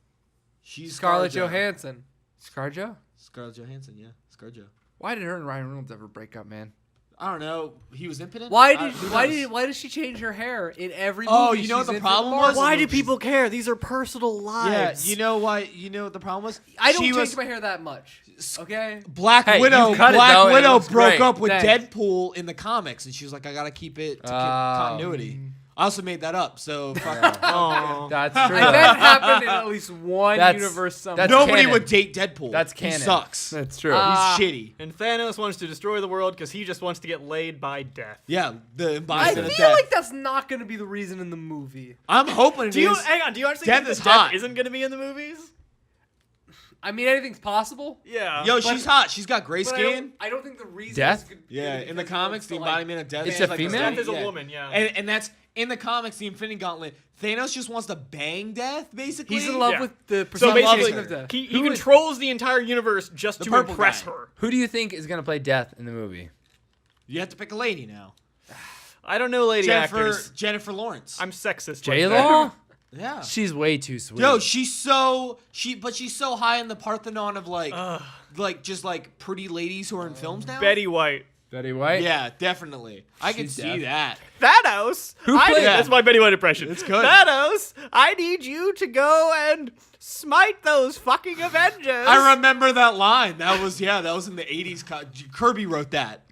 She's Scarlett ScarJo. Johansson. ScarJo? Scarlett Johansson, yeah, ScarJo. Why did her and Ryan Reynolds ever break up, man? I don't know. He was impotent. Why Who knows? does she change her hair in every movie? Oh, you know what she's the in for problem Marvel was? Why do movies? people care? These are personal Yeah, lives. you know why? You know what the problem was? I don't She change was- my hair that much. Okay. Black Hey, Widow. you cut it, though, and it looks broke great. up with Thanks. Deadpool in the comics, and she was like, "I gotta keep it to Oh. continuity." I also made that up, so fuck. Aw. That's I true. bet it happened in at least one That's- universe somewhere. that's Nobody canon. would date Deadpool. That's He canon. sucks. That's true. Uh, He's shitty. And Thanos wants to destroy the world because he just wants to get laid by death. Yeah, the I embodiment of feel death. like that's not going to be the reason in the movie. I'm hoping it Do you is. hang on? Do you actually Death think that is Death hot. isn't going to be in the movies? I mean, anything's possible. Yeah. Yo, she's hot. She's got gray But skin. I don't think the reason. Death? is gonna Yeah, be in the because he comics, wants the to, like, embodiment of death. It's is a like female? Death is a woman. Yeah. And that's in the comics, the Infinity Gauntlet. Thanos just wants to bang Death, basically. He's in love Yeah. with the so personification basically, of death. he Who is- controls the entire universe just The to purple impress guy. her. Who do you think is gonna play Death in the movie? You have to pick a lady now. I don't know, lady actors. Jennifer Lawrence. I'm sexist. J like that. Law? yeah. She's way too sweet. Yo, she's so high in the Parthenon of like just like pretty ladies who are in films now. Betty White. Betty White. Yeah, definitely. I can She's see deaf. that. Thanos. Who played- That's my Betty White impression. It's good. Thanos, I need you to go and smite those fucking Avengers. I remember that line. That was in the 80s. Kirby wrote that.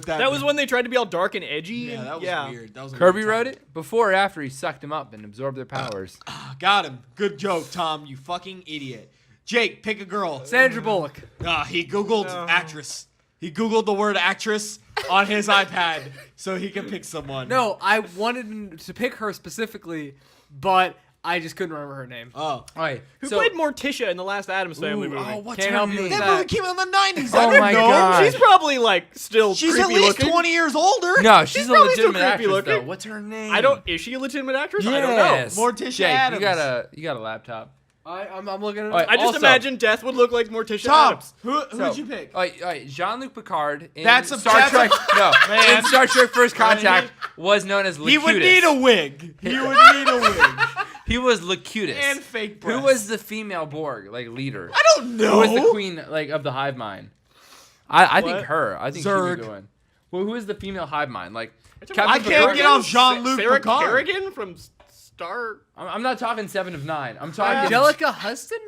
That was when they tried to be all dark and edgy. Yeah, that was weird. That was a Kirby weird wrote time. it before or after he sucked them up and absorbed their powers. Got him. Good joke, Tom. You fucking idiot. Jake, pick a girl. Sandra Bullock. He Googled actress. He Googled the word actress on his iPad so he can pick someone. No, I wanted to pick her specifically, but I just couldn't remember her name. Oh. All right. Who so, played Morticia in the last Addams Family movie? Oh, what's Can't her help you name? with That that. movie came out in the 90s. Oh I don't my know. God. She's probably like still She's creepy at least looking. 20 years older. no, she's a probably still legitimate creepy actress though. looking. What's her name? I don't. Is she a legitimate actress? Yes. I don't know. Morticia Jake, Adams. you got a laptop. I'm looking at All right, I just also- imagine Death would look like Morticia Tom, Adams. who'd So, you pick? All right, Jean-Luc Picard in That's a- Star that's Trek. No, Man. in Star Trek First Contact Right. was known as Locutus. He would need a wig. He would need a wig. He was Locutus. And fake Who breasts. was the female Borg, like leader? I don't know. Who was the queen, like of the hive mind? I think What? her. I think she's a Zerg. good one. Well, who is the female hive mind? Like I Captain can't Picard? get off Jean-Luc Sarah Picard. Kerrigan from Star. I'm not talking 7 of 9. I'm talking Angelica Huston.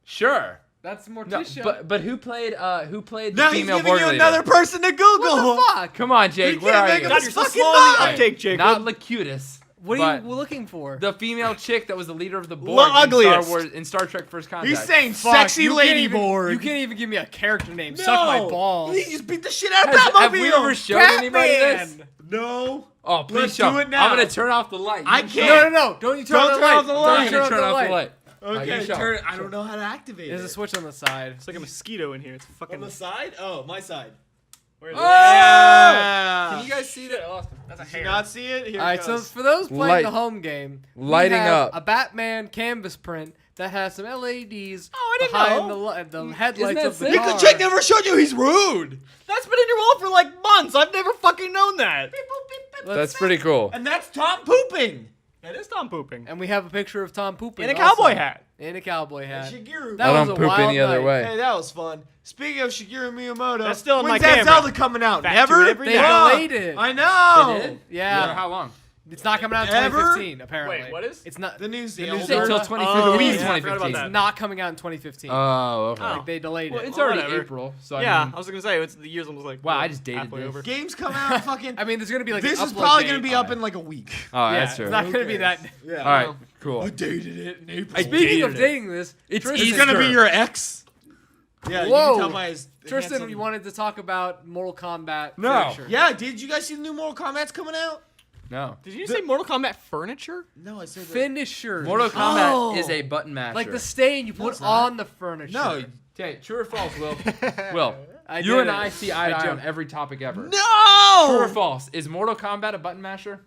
Sure. That's No, Morticia. but who played the Now he's female giving Borg you leader? another person to Google. What the fuck? Come on, Jake. You Where can't are make you? up God, It's you're so fucking slow on the not. uptake, Jacob. Not Locutus. What but are you looking for? the female chick that was the leader of the Borg ugliest. in Star Trek First Contact. He's saying Fuck, sexy you can't lady even- Borg. You can't even give me a character name. No. Suck my balls. He just beat the shit out of Have we Batmobile. ever showed anybody this? Batman. No. Oh, please Let's show. do it now. I'm gonna turn off the light. I You can't. No. Don't you turn Don't on the turn light. off the Don't light. Turn off the light. Okay, you show. turn. I don't know how to activate There's it. a switch on the side. It's like a mosquito in here. It's fucking. On the side? Oh, my side. Where is Oh! it? Yeah. Can you guys see that? That's a Did you hair. not see it? Here All right, it so goes. for those playing Light- the home game, we lighting have up. a Batman canvas print that has some LEDs Oh, I didn't behind know. the headlights that of the sick? car. Because Jake never showed you he's rude. That's been in your wall for like months. I've never fucking known that. That's pretty cool. And that's Tom pooping. That is Tom pooping. And we have a picture of Tom pooping In a also. cowboy hat. In a cowboy hat. Shigeru. That I was don't a poop wild any other night. way. Hey, that was fun. Speaking of Shigeru Miyamoto, That's still in when's my that camera. Zelda coming out? Back to Never? it every They day. delayed it. I know. They did? Yeah. How long? It's not coming out in Ever? 2015, apparently. Wait, what is? It's not. The new new Zelda. Say till Zelda. 2015. Oh, It is yeah, I forgot about 2015. that. It's not coming out in 2015. Oh, okay. Oh. Like they delayed Well, it. it's already whatever. April, so Yeah, I mean, I was gonna say it's the year's almost like. Wow, I just dated halfway this. over. Games come out fucking. I mean, there's gonna be like this an is upload probably date. going to be up in like a week. oh, Yeah, that's true. it's not gonna be that. Yeah. All right, cool. I dated it in April. I Speaking of dated it. dating this, It's Tristan, He's going to be Easter. your ex? Yeah, you Whoa. can tell by his Tristan, handsome- you wanted to talk about Mortal Kombat. No. furniture. Yeah, did you guys see the new Mortal Kombat's coming out? No. Did you say Mortal Kombat furniture? No, I said that. Finisher. Mortal Kombat Oh. is a button masher. Like the stain you put it's not. on the furniture. No. Okay, true or false, Will? Will. I You did and it. I see eye to eye on jumped. every topic ever. No! True or false? Is Mortal Kombat a button masher?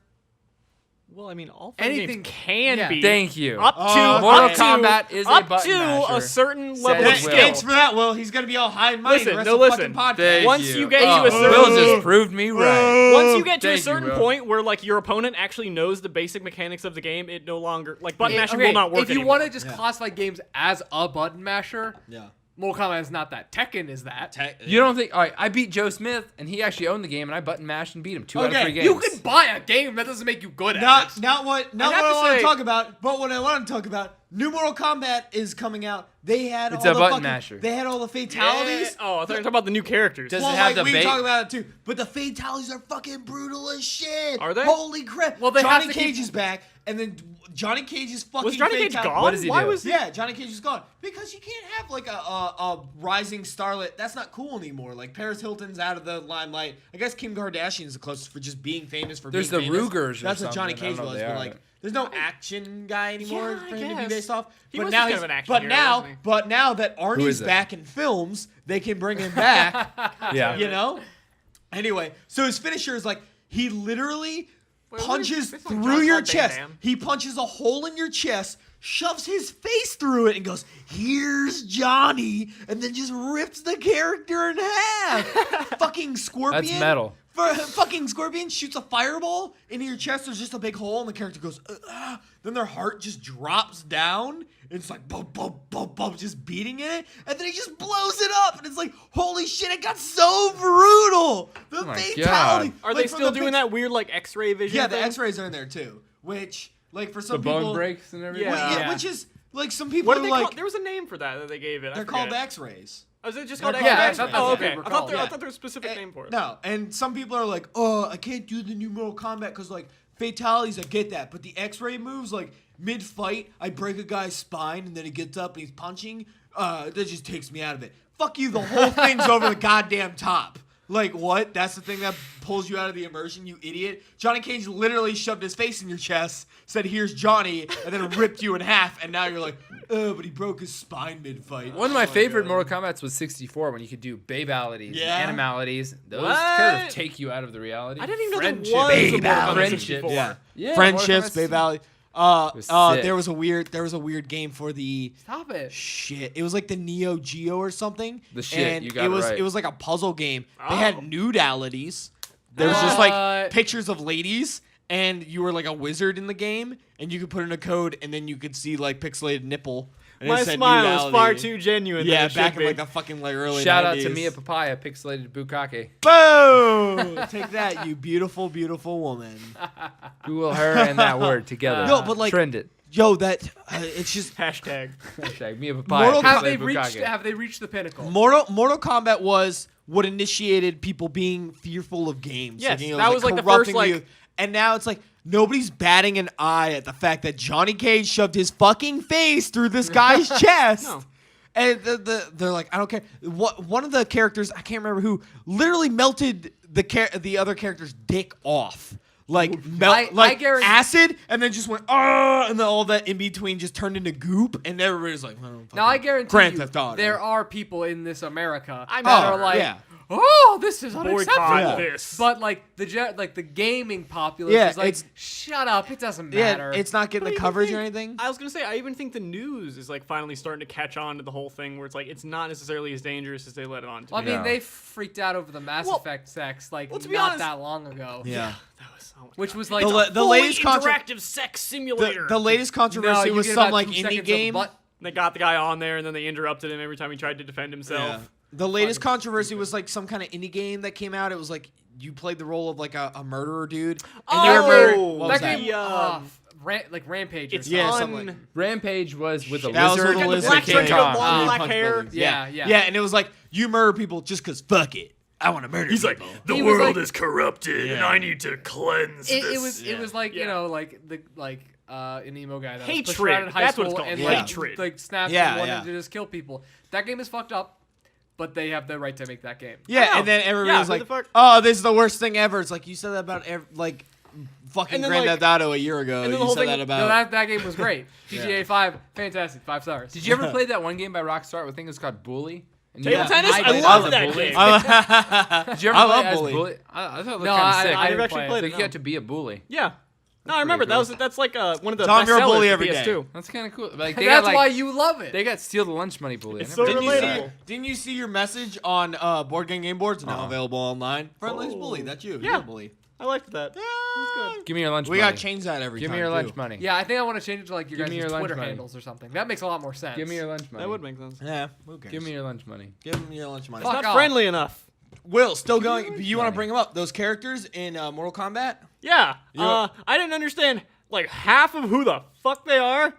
Well, I mean, all fighting Anything- games can yeah. be. Thank you. Up to Oh, Mortal okay. Kombat is a up button to masher. a certain Said level Will. of skill. Thanks for that, Will. He's going to be all high and mighty Listen, the rest no, of the listen. fucking podcast. Thank Once you. you get Oh, to a certain- Will just proved me right. Once you get to a Thank you, certain Will. point where like your opponent actually knows the basic mechanics of the game, it no longer like button mashing Okay, will not work if you anymore. want to just classify games as a button masher, Yeah. Mortal Kombat is not that. Tekken is that. You don't think? All right, I beat Joe Smith, and he actually owned the game, and I button mashed and beat him 2 out of 3 games. You can buy a game that doesn't make you good at it. Not what I want to talk about, but what I want to talk about. New Mortal Kombat is coming out. They had It's all a the button fucking, masher. They had all the fatalities. Oh, I thought you were talking about the new characters. Does Well, it have like, the we bait? talk about it too, but the fatalities are fucking brutal as shit. Are they? Holy crap! Well, they Johnny have to Cage keep- is back, and then Johnny Cage's fucking. Was Johnny Cage fatality- gone? What does he Why do? was he? Yeah, Johnny Cage is gone because you can't have like a rising starlet. That's not cool anymore. Like Paris Hilton's out of the limelight. I guess Kim Kardashian is the closest for just being famous for. There's being the famous. Rugers or That's what Johnny something. I Cage don't know was, if they but are. like. There's no action guy anymore Yeah, for I him to be guess. based off. He But was now just kind he's of an action but hero, now wasn't he? but now that Who Arnie's is it? back in films, they can bring him back. Yeah. You know? Anyway, so his finisher is like he literally punches this on through your Jean-Claude Van chest. Damme? He punches a hole in your chest, shoves his face through it, and goes, "Here's Johnny," and then just rips the character in half. Fucking Scorpion. That's metal. Fucking Scorpion shoots a fireball into your chest. There's just a big hole, and the character goes, then their heart just drops down. And it's like, bump, bump, bump, bump, just beating in it. And then he just blows it up. And it's like, holy shit, it got so brutal. The my fatality. God. Are Like, they from still the doing that weird like X-ray vision? Yeah, the thing? X-rays are in there too. Which, like, for The some people. bone breaks and everything. Yeah. Yeah, which is, like, some people What are did they like, call? There was a name for that they gave it. they're called X-rays. Oh, is it just they're called called X-ray? X-rays. Oh, Yeah, okay. that's I thought what there they was a specific name for it. No, and some people are like, oh, I can't do the new Mortal Kombat because, like, fatalities, I get that. But the X-ray moves, like, mid-fight, I break a guy's spine, and then he gets up and he's punching, that just takes me out of it. Fuck you, the whole thing's over the goddamn top. Like, what? That's the thing that pulls you out of the immersion, you idiot? Johnny Cage literally shoved his face in your chest, said, "Here's Johnny," and then ripped you in half, and now you're like, oh, but he broke his spine mid-fight. One of my Oh favorite God. Mortal Kombat's was 64 when you could do babalities, Yeah. and animalities. Those What? kind of take you out of the reality. I didn't even know Friendship. there was a Babe Mortal Kombat Friendship. 64. Yeah. Yeah, Friendships, Mortal Kombat's- Bay Valley. was sick. There was a weird game for the Stop it. shit. It was like the Neo Geo or something. The shit, and you got it was right. it was like a puzzle game. They Oh. had nudalities. There was just like What? pictures of ladies, and you were like a wizard in the game, and you could put in a code, and then you could see like pixelated nipple. And it My said smile is far nudality. too genuine. Yeah, than it back should in be. like the fucking like early. Shout out 90s. to Mia Papaya, pixelated bukkake. Boom! Take that, you beautiful, beautiful woman. Google her and that word together. No, but, like- trend it. Yo, that it's just Hashtag. Hashtag Mia Papaya. Mortal Have pixelated they reached? bukkake. Have they reached the pinnacle? Mortal Kombat was what initiated people being fearful of games. Yes, it that was, like, the corrupting first, like- you. And now it's like nobody's batting an eye at the fact that Johnny Cage shoved his fucking face through this guy's chest. No. And they're like, I don't care. One of the characters, I can't remember who, literally melted the other character's dick off. Like I guarantee- acid, and then just went and then all that in between just turned into goop, and everybody's like, Now I guarantee Grand you, Theft Auto. there are people in this America I'm that Oh, are like, yeah. "Oh, this is Boycott unacceptable." this. But like the gaming populace Yeah, is like, it's- "Shut up! It doesn't Yeah, matter." it's not getting But the I even coverage or think- anything. I was gonna say, I even think the news is like finally starting to catch on to the whole thing, where it's like it's not necessarily as dangerous as they let it on to Well, I be. mean, Yeah. they freaked out over the Mass Well, Effect sex like let's be not honest. that long ago. Yeah. That was so much Which fun. was like The Fully latest interactive sex simulator. The latest no, controversy you was get some about like 2 indie seconds of game. butt- They got the guy on there, and then they interrupted him every time he tried to defend himself. Yeah. The latest controversy was like some kind of indie game that came out. It was like you played the role of like a murderer dude. And you Oh, remember what was that that? game, like Rampage. Or It's something. Yeah, on. something like- Rampage was with a That was lizard. with a and lizard black king. chick with Kong. long You black punch hair. buildings. Yeah, yeah, yeah. and it was like you murder people just because fuck it. I want to murder. He's like, people. the He was world like- is corrupted, and Yeah. I need to cleanse It this. was it was like you Yeah. know like an emo guy that was pushed Hatred. around in high That's what school it's called. and Yeah. like snapped Yeah, and wanted yeah. to just kill people. That game is fucked up, but they have the right to make that game. Yeah, I know. and then everybody Yeah, was who like, the fuck- "Oh, this is the worst thing ever." It's like you said that about like fucking And then, Grand like- Theft Auto a year ago. and then the You whole said thing- that No, about. that game was great. GTA 5, fantastic, 5 stars. Did you ever play that one game by Rockstar? I think it was called Bully. And Table you- tennis? I played love as a that bully. game. Did you ever I play love as Bully. Bully? I thought it looked No, kind of I sick. didn't never actually play it. played So it. you had to be a bully. Yeah. No, I remember pretty cool. that's like one of the Tom, best you're a sellers bully for every day. PS2. That's kind of cool. Like they That's got, like, why you love it. they got steal the lunch money bully. I It's never so did Didn't you, see, relatable. didn't you see your message on Board Game Game Boards now available online? Friendliest bully, that's you. You're Yeah. a bully. I liked that. Yeah. Give me your lunch We money. gotta change that every Give time. me your too. lunch money. Yeah, I think I want to change it to like your Give me guys' your lunch Twitter money. handles or something. That makes a lot more sense. Give me your lunch money. That would make sense. Yeah. Who cares? Give me your lunch money. Give me your lunch money. Fuck Not off. friendly enough. Will, still going. lunch You want to money. bring them up? Those characters in Mortal Kombat? Yeah. Yeah. I didn't understand like half of who the fuck they are.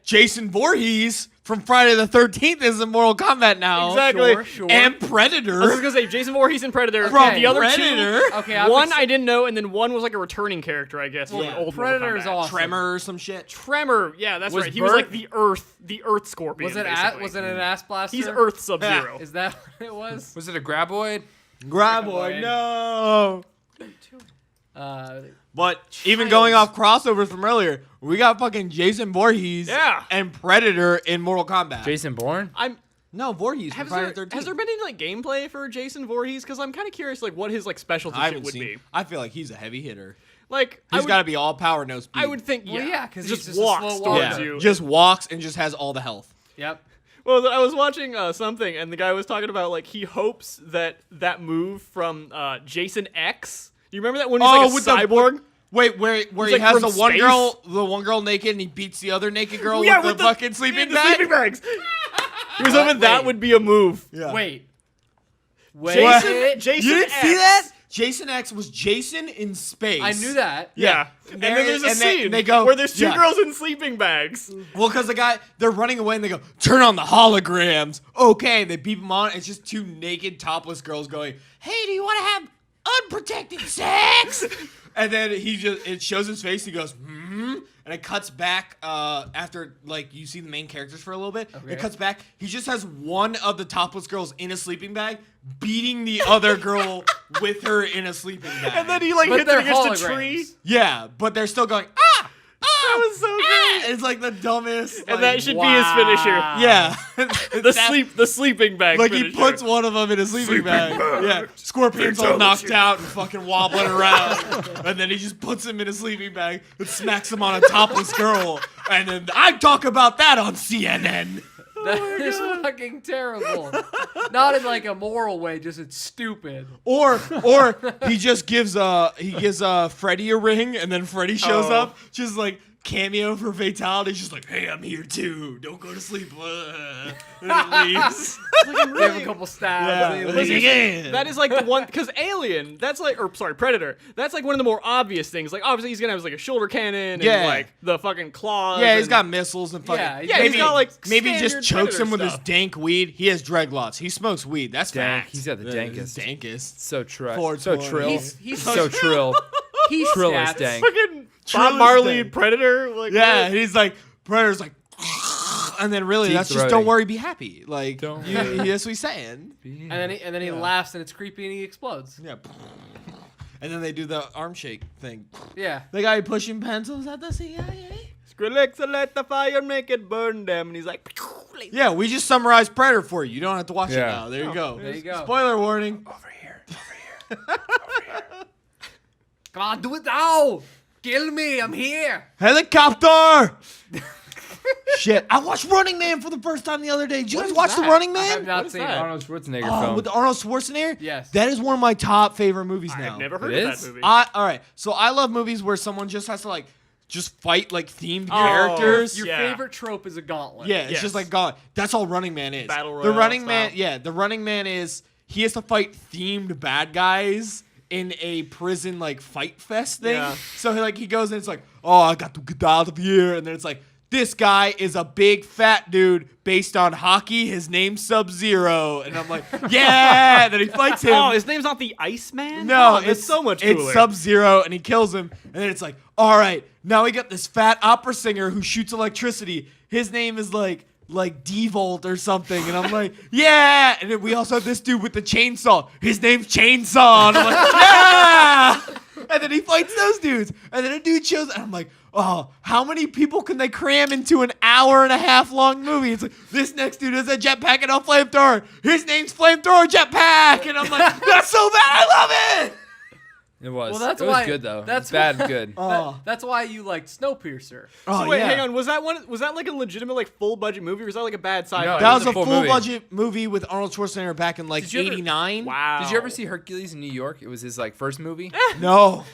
Jason Voorhees from Friday the 13th is in Mortal Kombat now. Exactly. Sure. And I was Predator. gonna say Jason Voorhees and Predator. From The other Predator. two, Okay, I'm one ex- I didn't know, and then one was like a returning character, I guess. from Yeah. old Mortal Predator's Kombat. awesome. Tremor or some shit. Tremor, yeah, that's Was right. He was Bert- like the Earth Scorpion. Was it basically. was it an ass blaster? He's Earth Sub-Zero. Is that what it was? Was it a graboid? Graboid, no. But even Child. going off crossovers from earlier, we got fucking Jason Voorhees Yeah. and Predator in Mortal Kombat. Jason Bourne? No, Voorhees from Has Friday there, the 13th. has there been any like gameplay for Jason Voorhees? Because I'm kind of curious, like what his like specialty I shit haven't would seen. be. I feel like he's a heavy hitter. Like He's got to be all power, no speed. I would think, Well, yeah, 'cause he's just just a walks slow towards walker. you. Just walks and just has all the health. Yep. Well, I was watching something, and the guy was talking about like he hopes that move from Jason X. You remember that when he's like a with cyborg? Wait, where he like, has from the one space? girl naked, and he beats the other naked girl Yeah, with the fucking sleeping the bag? sleeping bags. He was hoping that Wait. would be a move. Yeah. Wait. Jason You didn't X. see that? Jason X was Jason in space. I knew that. Yeah. And then there's a and they- scene they go- where there's two yeah. girls in sleeping bags. Well, because they're running away and they go, turn on the holograms. Okay, and they beep them on. It's just two naked, topless girls going, hey, do you want to have unprotected sex? And then it shows his face. He goes, and it cuts back after, like, you see the main characters for a little bit. Okay. It cuts back. He just has one of the topless girls in a sleeping bag beating the other girl with her in a sleeping bag. And then he like But hits they're it against a holograms. tree. Yeah, but they're still going, That was so great. It's like the dumbest. And like, that should be his finisher. yeah. The sleeping bag. Like finisher. he puts one of them in a sleeping bag. Yeah, Scorpion's all knocked out and fucking wobbling around, and then he just puts him in a sleeping bag and smacks him on a topless girl, and then I talk about that on CNN. That is fucking terrible. Not in like a moral way, just it's stupid. Or he just gives Freddy a ring, and then Freddy shows Oh. up, just like cameo for fatality. He's just like, hey, I'm here too. Don't go to sleep. And it leaves. Give him a couple stabs. Yeah. and Like, he leaves. yeah. That is like the one, because Alien, Predator, that's like one of the more obvious things. Like, obviously, he's gonna have like a shoulder cannon and Yeah. like the fucking claws. Yeah, he's and- got missiles and fucking. Yeah, Yeah, maybe, he's got like maybe he just standard chokes him with Predator his stuff. dank weed. He has dreadlocks. He smokes weed. That's Dank. fact. He's got the Yeah, dankest. he's dankest. So trill. 420. So trill. He's so trill. he Trill is stats. dank. Fucking Trill Bob is Marley dead. and Predator. Like, Yeah, he's like Predator's like, and then really Deep that's just throating. don't worry, be happy. Like Don't that's what he's saying. And then he laughs and it's creepy and he explodes. Yeah. And then they do the arm shake thing. Yeah. The guy pushing pencils at the CIA. Skrillex, let the fire make it burn them. And he's like, Yeah, we just summarized Predator for you. You don't have to watch it Yeah. now. There you go. There you go. Spoiler warning. Over here. Come on, do it now. Kill me. I'm here. Helicopter! Shit, I watched Running Man for the first time the other day. Did you What guys is watch The that? Running I Man? have not is seen that? it. Arnold Schwarzenegger Oh, film. with Arnold Schwarzenegger? Yes. That is one of my top favorite movies now. I've never heard It of is? that movie. All right, so I love movies where someone just has to like just fight like themed Oh. characters. Your Yeah. favorite trope is a gauntlet. Yeah, it's Yes. just like God. That's all Running Man is. Battle the Royale Running Man, style. yeah, the Running Man is he has to fight themed bad guys in a prison like fight fest thing. Yeah. So he goes and it's like, oh, I got to get out of here, and then it's like, this guy is a big fat dude based on hockey. His name's Sub-Zero, and I'm like, yeah. And then he fights him. Oh, his name's not the Iceman? No, Oh, that's so much It's cooler. Sub-Zero, and he kills him. And then it's like, all right, now we got this fat opera singer who shoots electricity. His name is like D-Volt or something. And I'm like, yeah. And then we also have this dude with the chainsaw. His name's Chainsaw. And I'm like, yeah. And then he fights those dudes. And then a dude shows, and I'm like, oh, how many people can they cram into an hour-and-a-half long movie? It's like, this next dude has a jetpack and a flamethrower. His name's Flamethrower Jetpack. And I'm like, that's so bad. I love it. It was. Well, that's it was why. good though. That's Bad and good. That's why you liked Snowpiercer. Oh, So wait, yeah. hang on. Was that like a legitimate like full budget movie, or was that like a bad sci-fi? No, That it was was a a full full movie. budget movie with Arnold Schwarzenegger back in like Did you ever- '89. Wow. Did you ever see Hercules in New York? It was his like first movie. No.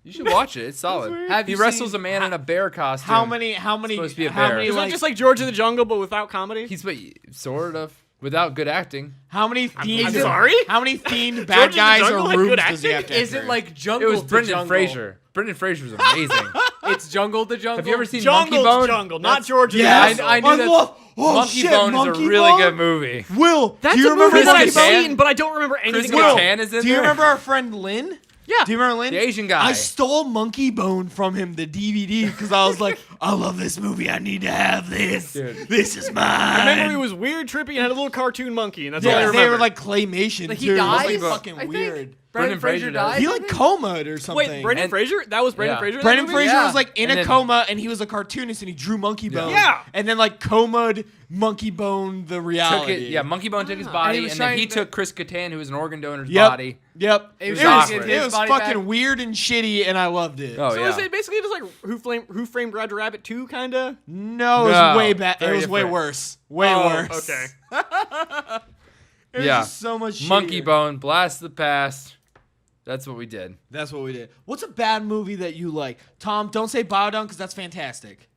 You should watch it. It's solid. Have He you wrestles seen- a man in a bear costume. How many? Supposed to be a how bear. many? Is Like, that just like George of the Jungle but without comedy? He's sort of without good acting. how many themed? I'm sorry? How many themed George of bad the guys Jungle or had rooms good does he have acting? to Is it enter? like Jungle? It was to Brendan Jungle? Fraser. Brendan Fraser was amazing. It's Jungle to Jungle. Have you ever seen Jungle's Monkey Bone? Jungle, not George of the Yes, Jungle. I knew that- love. Oh Monkey shit, Bone is Monkey a really Bone? good movie. Will, That's do you a remember movie that Monkey I've Bone? seen, but I don't remember Chris anything about it. Kattan is in Do you there. remember our friend Lynn? Yeah. Do you remember Lynn? The Asian guy. I stole Monkey Bone from him, the DVD, because I was like, I love this movie. I need to have this. Dude. This is mine. I remember it was weird, trippy, and had a little cartoon monkey, and that's all I Yeah, remember. they were like claymation Like, too. he It was, dies, like, I fucking think? weird. Brendan Fraser does. died. He like comaed or something. Wait, Brendan And- Fraser? That was Brendan Yeah. Fraser? in that Brendan movie? Fraser Yeah. was like in And a then- coma, and he was a cartoonist, and he drew Monkey Bone. Yeah. And then like comaed Monkey Bone the Took reality. it, yeah, Monkey Bone took his And body, he was and then trying he to- took Chris Kattan, who was an organ donor's Yep. body. Yep. It was It was awkward. It was Body fucking bag. weird and shitty, and I loved it. Oh So yeah. is it basically just like Who Framed Roger Rabbit 2, kind of? No, it was No, way bad. It very was way different. worse. Way Oh, worse. okay. It was Yeah. just so much Monkey shittier. Bone, Blast the Past. That's what we did. That's what we did. What's a bad movie that you like? Tom, don't say Biodome because that's fantastic.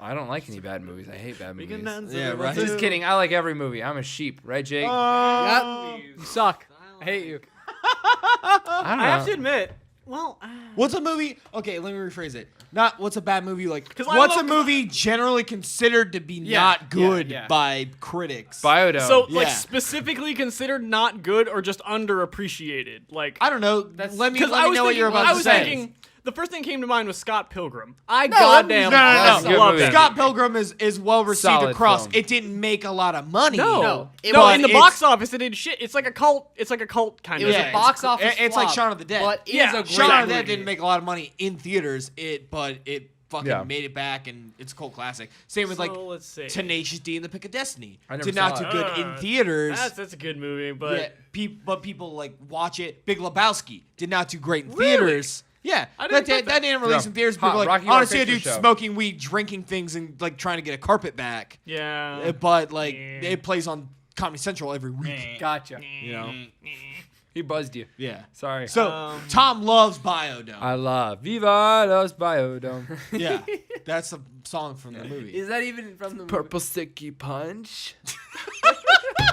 I don't like any bad movies. I hate bad movies. Yeah, right. Just kidding. I like every movie. I'm a sheep, right, Jake? Yep. You suck. I hate you. I don't know. I have to admit, well, What's a movie? Okay, let me rephrase it. Not what's a bad movie you like. 'Cause I What's a love- movie generally considered to be Yeah, not good yeah. by critics? Biodome. so like Yeah. specifically considered not good or just underappreciated? Like, I don't know. That's- let me because let me know what you're about I to was say. thinking, the first thing came to mind was Scott Pilgrim. I No, goddamn That's a good love movie. that. Scott Pilgrim is well received Solid across. film. It didn't make a lot of money. No, No, it no, was- in the it's- box office it did shit. It's like a cult. It's like a cult kind It of. was Yeah, a box office. it's like flop, Shaun of the Dead. But Yeah, is a great Shaun of the movie. Dead didn't make a lot of money in theaters. But it fucking Yeah. made it back, and it's a cult classic. Same with like So, let's see. Tenacious D and the Pick of Destiny. I never Did not saw do it. good in theaters. That's a good movie, but Yeah, but people like watch it. Big Lebowski did not do great in Really? theaters. Yeah, I didn't that get that. didn't release Yeah. in theaters. Hot People were like, Rocky Horror honestly, a Picture dude Show. smoking weed, drinking things, and like trying to get a carpet back. yeah. But like, Yeah. it plays on Comedy Central every week. Gotcha. You know? He buzzed you. Yeah. Sorry. So Tom loves Biodome. I love Viva Los Biodome. Yeah, that's a song from the movie. Is that even from the Purple Sticky Punch.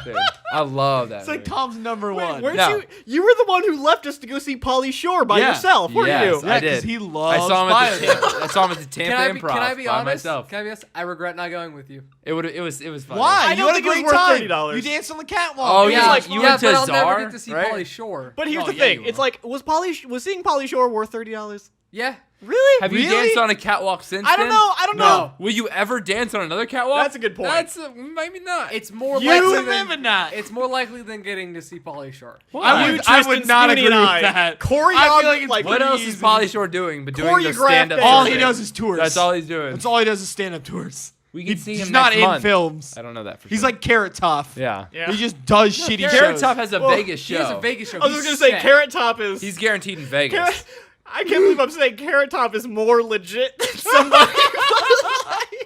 Dude, I love that It's like movie. Tom's number one. Weren't No. you were the one who left us to go see Pauly Shore by Yeah. yourself, weren't Yes, you? I Yeah, did. 'cause he loves I saw him at the Biodome. Tampa, I saw him at the Tampa Improv Can I be by honest? myself. Can I be honest? I regret not going with you. It was funny. Why? I You don't had a think it was great worth time. $30. You danced on the catwalk. Oh, It was yeah, like, you yeah, went to but I'll never Czar, get to see right? Pauly Shore. But here's Oh, the yeah, thing: you it's will. like was seeing Pauly Shore worth $30? Yeah. Really? Have you Really? danced on a catwalk since I don't then? know. I don't know. Will you ever dance on another catwalk? That's a good point. That's maybe not. It's more You likely live than in that. it's more likely than getting to see Pauly Shore. I You, would Tristan, not Spoony, agree and with I, that. I Choreographed, feel like it's like what else is easy. Pauly Shore doing? But doing the Choreographed stand-up. dance. All tours. he does is tours. That's all he's doing. That's all he does is stand-up tours. We can see He's him not next in month. films. I don't know that for He's sure. like Carrot Top. yeah. Yeah. He just does shitty Carrot shows. Top has a Well, Vegas show. He has a Vegas show. I was He's gonna say set. Carrot Top is. He's guaranteed in Vegas. I can't believe I'm saying Carrot Top is more legit than somebody.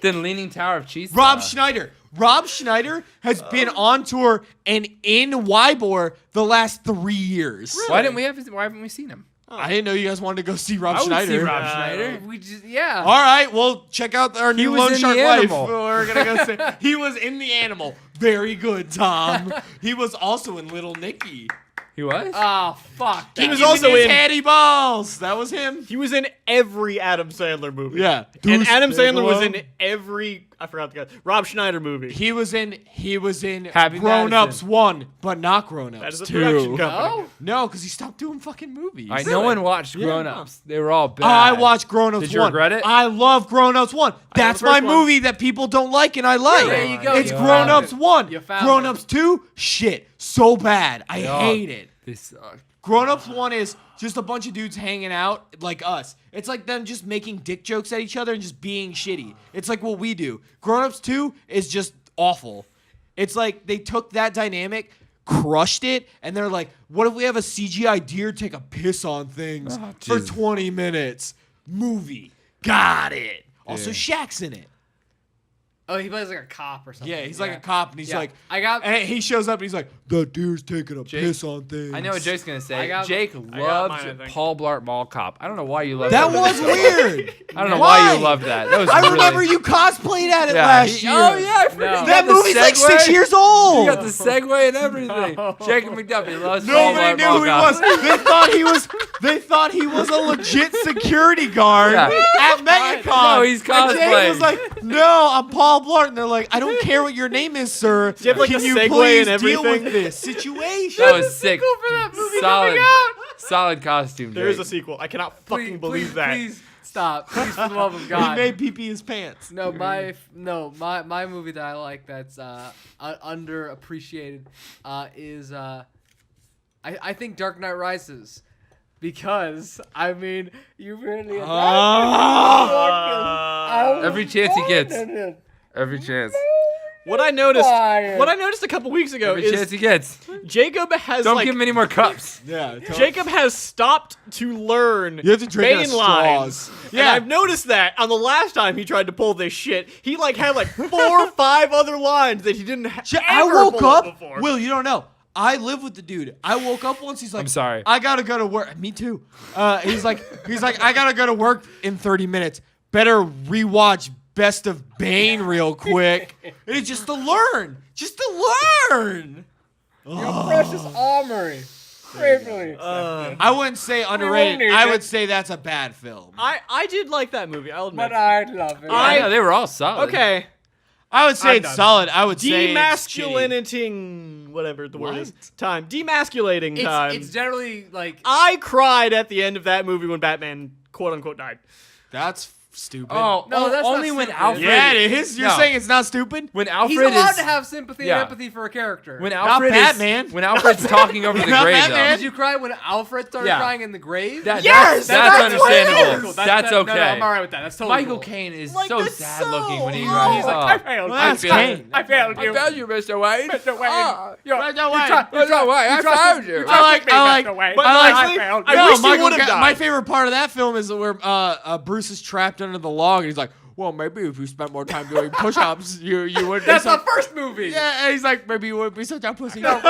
Then Leaning Tower of Cheese. Rob Schneider. Rob Schneider has been on tour and in Ybor the last 3 years. Why haven't we seen him? I didn't know you guys wanted to go see Rob I would Schneider. see Rob Schneider. We just yeah. All right, well, check out our new was Lone in Shark The Life. Animal. We're gonna go see. He was in The Animal. Very good, Tom. He was also in Little Nicky. He was? Oh fuck. He that. was Give me also these in- Hattie Balls. That was him. He was in every Adam Sandler movie. Yeah. And Adam Stay Sandler was below. in every I forgot the guy Rob Schneider movie. He was in Happy Grown Ups Madison. 1, but not Grown That Ups is a 2. production company. Oh, No, because he stopped doing fucking movies. No one watched Grown Ups. They were all bad. I watched Grown Ups 1. Did you regret it? I love Grown Ups 1. That's the my first one. movie that people don't like and I like. There you go. It's You Grown found Ups it. 1. You found Grown it. Ups 2, shit. So bad. I Dog. hate it. They suck. Grown Ups 1 is just a bunch of dudes hanging out like us. It's like them just making dick jokes at each other and just being shitty. It's like what we do. Grown Ups 2 is just awful. It's like they took that dynamic, crushed it, and they're like, what if we have a CGI deer take a piss on things for Jesus. 20 minutes? Movie. Got it. Also, Shaq's in it. Oh, he plays like a cop or something. Yeah, he's like a cop, and he's like, I and he shows up, and he's like, the deer's taking a piss on things. I know what Jake's gonna say. I got- Jake got loves mine, I think. Paul Blart Mall Cop. I don't know why you love That was weird. I don't know Why? why you loved that. That was I really, remember you cosplayed at it Yeah, last year. Oh yeah, I forgot. No. You That got the movie's like segue. 6 years old. You got the segue and everything. Jake McDuffie loves Nobody Paul Blart knew Mall who he Cop. was. They thought he was a legit security guard Yeah. at MegaCon. No, he's And Jake cosplaying. was like, "No, I'm Paul Blart," and they're like, "I don't care what your name is, sir. you have, like, Can the you segue please and deal with everything?" this situation?" That was sick. for that movie Solid, coming out. solid costume. There is Jake. a sequel. I cannot fucking believe that. Please stop. Please, for the love of He God. made pee his pants. No, my movie that I like that's underappreciated is I think Dark Knight Rises, because I mean you really Every chance he gets. Every chance. What I noticed a couple weeks ago Every chance is he gets. Jacob has Don't like give him any more cups. Yeah, Jacob has stopped to learn You have to drink out of Bane lines. straws. Yeah, I've noticed that on the last time he tried to pull this shit, he like had like 4 or 5 other lines that he didn't have. I woke up. Will, you don't know. I live with the dude. I woke up once. He's like, I'm sorry. I gotta go to work. Me too. He's like, I gotta go to work in 30 minutes. Better rewatch Best of Bane real quick. And it's just to learn. Just to learn. precious armory. Gratefully. I wouldn't say underrated. need I it. would say that's a bad film. I did like that movie. I'll admit. I love it. I know they were all solid. Okay, I would say I'm it's done. solid. I would say it's shitty. demasculating, whatever the word is. What? Time. Demasculating time. It's generally like I cried at the end of that movie when Batman quote unquote died. That's stupid. Oh, No, that's not only when stupid. Alfred. yeah, it is. You're No. saying it's not stupid? When he's Alfred allowed is. to have sympathy Yeah. and empathy for a character. When Alfred Batman. is. When Alfred's talking over the Not grave, Batman. Did you cry when Alfred started Yeah. crying in the grave? though. Yes, that's that's what it understandable. is. That's okay. No, I'm alright with that. That's totally Michael cool. Caine is Like, so that's sad so looking when he low. cries. He's like, Oh. I failed. Well, that's I failed. Kane. I failed I you. found you, Mr. Wayne. Mr. Wayne. Ah, You're- Mr. you Wayne. tried- Mr. Wayne, I you tried- found you. you I tried like. to I make like. Mr. Wayne. But I like. I failed. I no, wish he Michael would've Ca- died. My favorite part of that film is where Bruce is trapped under the log, and he's like, "Well, maybe if you spent more time doing push-ups, you would." That's the first movie. Yeah, and he's like, "Maybe you wouldn't be such a pussy." No way.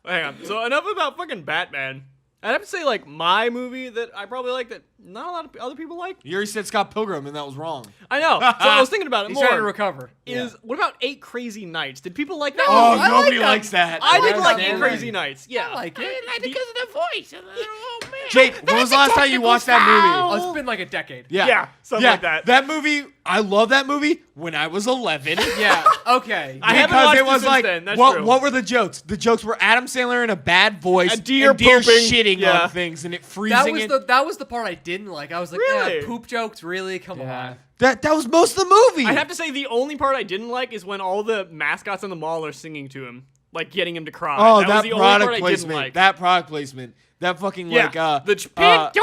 Hang on. So enough about fucking Batman. I'd have to say, like, my movie that I probably like that not a lot of other people like. You already said Scott Pilgrim, and that was wrong. I know. So I was thinking about it He's more. trying to recover. Is what about 8 Crazy Nights? Did people like that? Oh, I like nobody that. likes that. I did like like that 8 movie. Crazy Nights. Yeah. I like it. because of the voice of the little old man. Jake, when was the last time you watched that movie? Oh, it's been like a decade. Yeah, something like that. That movie, I love that movie when I was 11. Yeah. Okay. I haven't Because watched it was since like, then. That's what true. were the jokes? The jokes were Adam Sandler in a bad voice, A deer and pooping. shitting Yeah. on things, and it freezing. that was the part I didn't like. I was like, Really? yeah, poop jokes, really? Come Yeah. on. That was most of the movie. I'd have to say the only part I didn't like is when all the mascots in the mall are singing to him, like getting him to cry. Oh, that was that the only part product I didn't placement. like. That product placement. That fucking yeah, like don't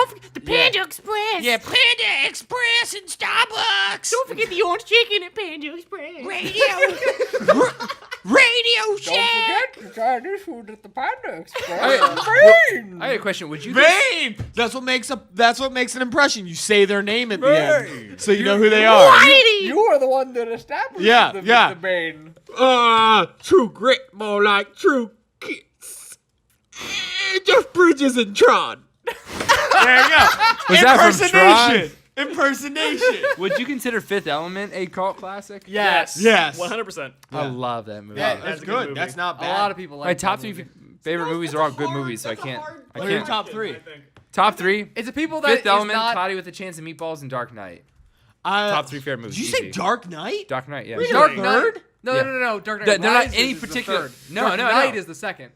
forget the Panda Express. yeah, Panda Express and Starbucks. Don't forget the orange chicken at Panda Express. Radio Shack. to try this food at the Panda Express. I got a question. Would you? Vane. That's what makes an impression. You say their name at the end, so you know who they are. You are the one that established Yeah, the, yeah. the Bane. True grit, more like true kiss. Jeff Bridges and Tron. There you go. Was that from Tron? Impersonation. Would you consider Fifth Element a cult classic? Yes. Yes. 100%. I love that movie. Yeah, That's that's a good good. movie. That's not A bad. lot of people like My that top 3 movie. favorite movies are all good movies, so I can't. I What are your can't. top 3? Top 3. It's a people that Fifth is Element, not. Cloudy with a Chance of Meatballs, and Dark Knight. Top 3 favorite movies. Did you say easy. Dark Knight? Dark Knight? Yeah. Really? Dark Really? Knight. No, Yeah. no. Dark Knight. They're not Rises any is the particular- third. No, Dark no, Knight no. is the second.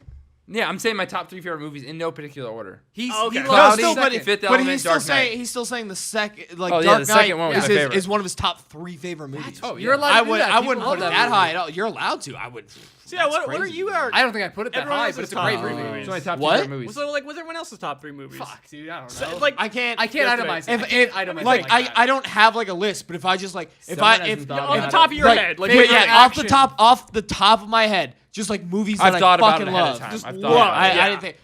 Yeah, I'm saying my top 3 favorite movies in no particular order. He's Okay. he No, No, loves still, the but, second. Fifth but Element, he's still Dark saying Knight. he's still saying the second, like Oh, yeah, Dark the second Knight one was is, my his, favorite. is one of his top 3 favorite movies. Oh, You're yeah. allowed to I do would that. I People wouldn't love put it that that movie. high at all. You're allowed to. I would. So yeah, what are crazy. you are? I don't think I put it that Everyone high, else's but it's a top great three movie. movies. It's my top 2 What? favorite movies. So like, what's everyone else's top 3 movies? Fuck, dude, I don't So, know. like, I can't. I can't itemize it. If I itemize like it like that. I don't have like a list, but if I just like if Someone I hasn't if thought on about the it. top of your like, head, like yeah, favorite yeah, action. off the top of my head, just like movies I've that thought I about fucking it ahead of love. time. Just I've love. thought about it. I didn't think.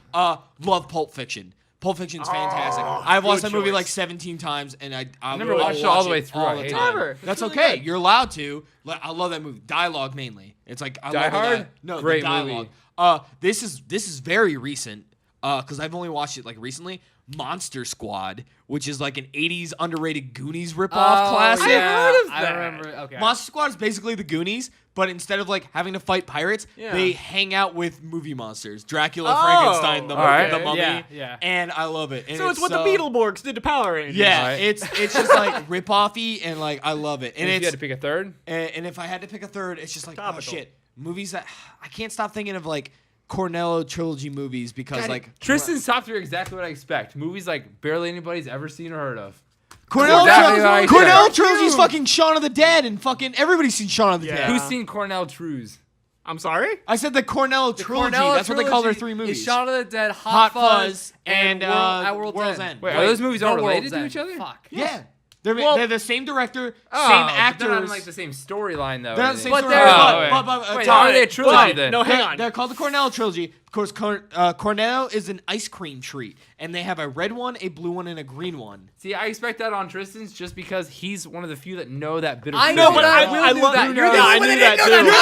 Love Pulp Fiction. Pulp Fiction's fantastic. I've watched that good movie choice. like 17 times, and I never will watched it all watch the way through. all I the hate it. time. Never. That's It's okay. really good. You're allowed to. I love that movie. Dialogue mainly. It's like I Die love the Hard? No, Great the dialogue. movie. This is very recent. Because I've only watched it like recently. Monster Squad, which is like an 80s underrated Goonies ripoff classic. I've heard of I that. remember. Okay. Monster Squad is basically the Goonies, but instead of like having to fight pirates, Yeah. they hang out with movie monsters. Dracula, Oh, Frankenstein, the okay. Mummy, Yeah. and I love it. And So it's what the Beetleborgs did to Power Rangers. Yeah, Right. it's just like rip-offy, and like I love it. And And if you it's had to pick a third, and if I had to pick a third, it's just like oh Topical. shit, movies that I can't stop thinking of like Cornello trilogy movies because like Tristan's top three are exactly what I expect. Movies like barely anybody's ever seen or heard of. Cornell Exactly what I said. Cornell trilogy's fucking Shaun of the Dead, and fucking everybody's seen Shaun of the Yeah. Dead. Who's seen Cornell Trues? I'm sorry? I said the Cornell trilogy. Cornell That's what they call their trilogy three movies. Is Shaun of the Dead, Hot Hot Fuzz, and World's End. Wait, are those movies all No, related World's to End. each other? Fuck. Yeah. They're Well- the same director, Oh, same but actors. they're not in, like the same storyline though. They're or not the same anything. But story, they're- but Wait, Tom, how are they a trilogy But- then? no, hang they're, on. they're called the Cornell trilogy. Of course, Cornell is an ice cream treat, and they have a red one, a blue one, and a green one. See, I expect that on Tristan's just because he's one of the few that know that bit of I food. know, but I I will do love that. that. You're the Yeah, I only one knew that that didn't know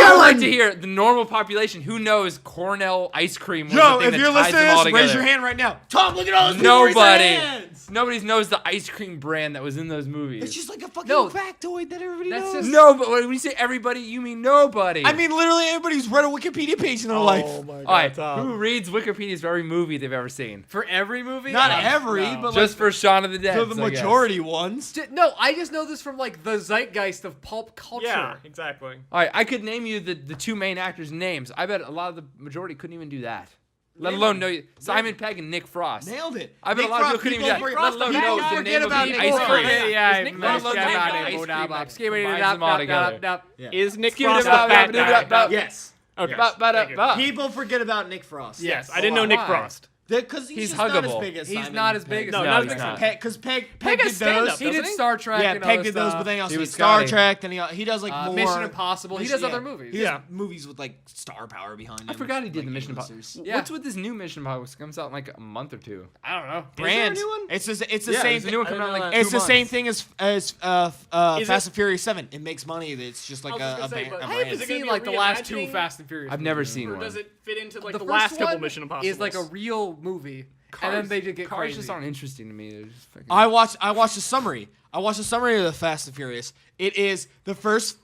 I would like to hear the normal population who knows Cornell ice cream was Yo, the thing if that you're ties listening to them all this, raise together. your hand right now. Tom, look at all those people raise their Nobody. hands. Nobody knows the ice cream brand that was in those movies. It's just like a fucking No, factoid that everybody that's knows. just- No, but when you say everybody, you mean nobody. I mean, literally everybody who's read a Wikipedia page in their life. Oh my god, all right, Tom. who reads Wikipedias for every movie they've ever seen? For every movie? Not No. every, No. but Just for Shaun of the Dead. for the majority ones. No, I just know this from like the zeitgeist of pulp culture. Yeah, exactly. All right, I could name you the two main actors' names. I bet a lot of the majority couldn't even do that. Let alone know Simon Pegg and Nick Frost. Nailed it. I bet Nick a lot of Frost, people couldn't even do that. forget- Let alone Nick know Frost, the forget name of about the Nick ice Frost. cream. Yeah, Nick Frost forget named about the it. ice Hold cream, up, like, skibidi combines dop, them all dop, together. dop, dop. Yeah. Is Nick Excuse me, Frost a about- fat about- guy? Yes. Okay. Thank you. People forget about Nick Frost. Yes, I didn't know Nick Why? Frost. Because he's He's just not as huggable. big as He's Simon not as Pegg. big as No, No, not he's as not. Because Peg Peg did has stand-up, those. He did doesn't he? Star Trek Yeah, and Peg other did those, stuff. but then he also He did was Star Scotty. Trek. Then he does like more Mission Impossible. He does other movies. He does Yeah. movies with like star power behind him. I forgot he did like the Mission A-listers. Impossible. Yeah. What's with this new Mission Impossible? It comes out in like a month or two. I don't know. Brand. Is there a new one? It's the Yeah, same. there's a new one thing. coming out in like It's 2 the same months. thing as Is Fast it- and Furious 7. It makes money. It's just like I was just a gonna say, brand. but a I brand. haven't Is it gonna seen be a like the last two reimagining? Fast and Furious. I've never movies. seen Or one. does it fit into like The the, first last couple one Mission Impossible? is like a real movie, and then they just get Cars crazy. just aren't interesting to me. They're just fucking... I watched a summary. I watched a summary of the Fast and Furious. It is the first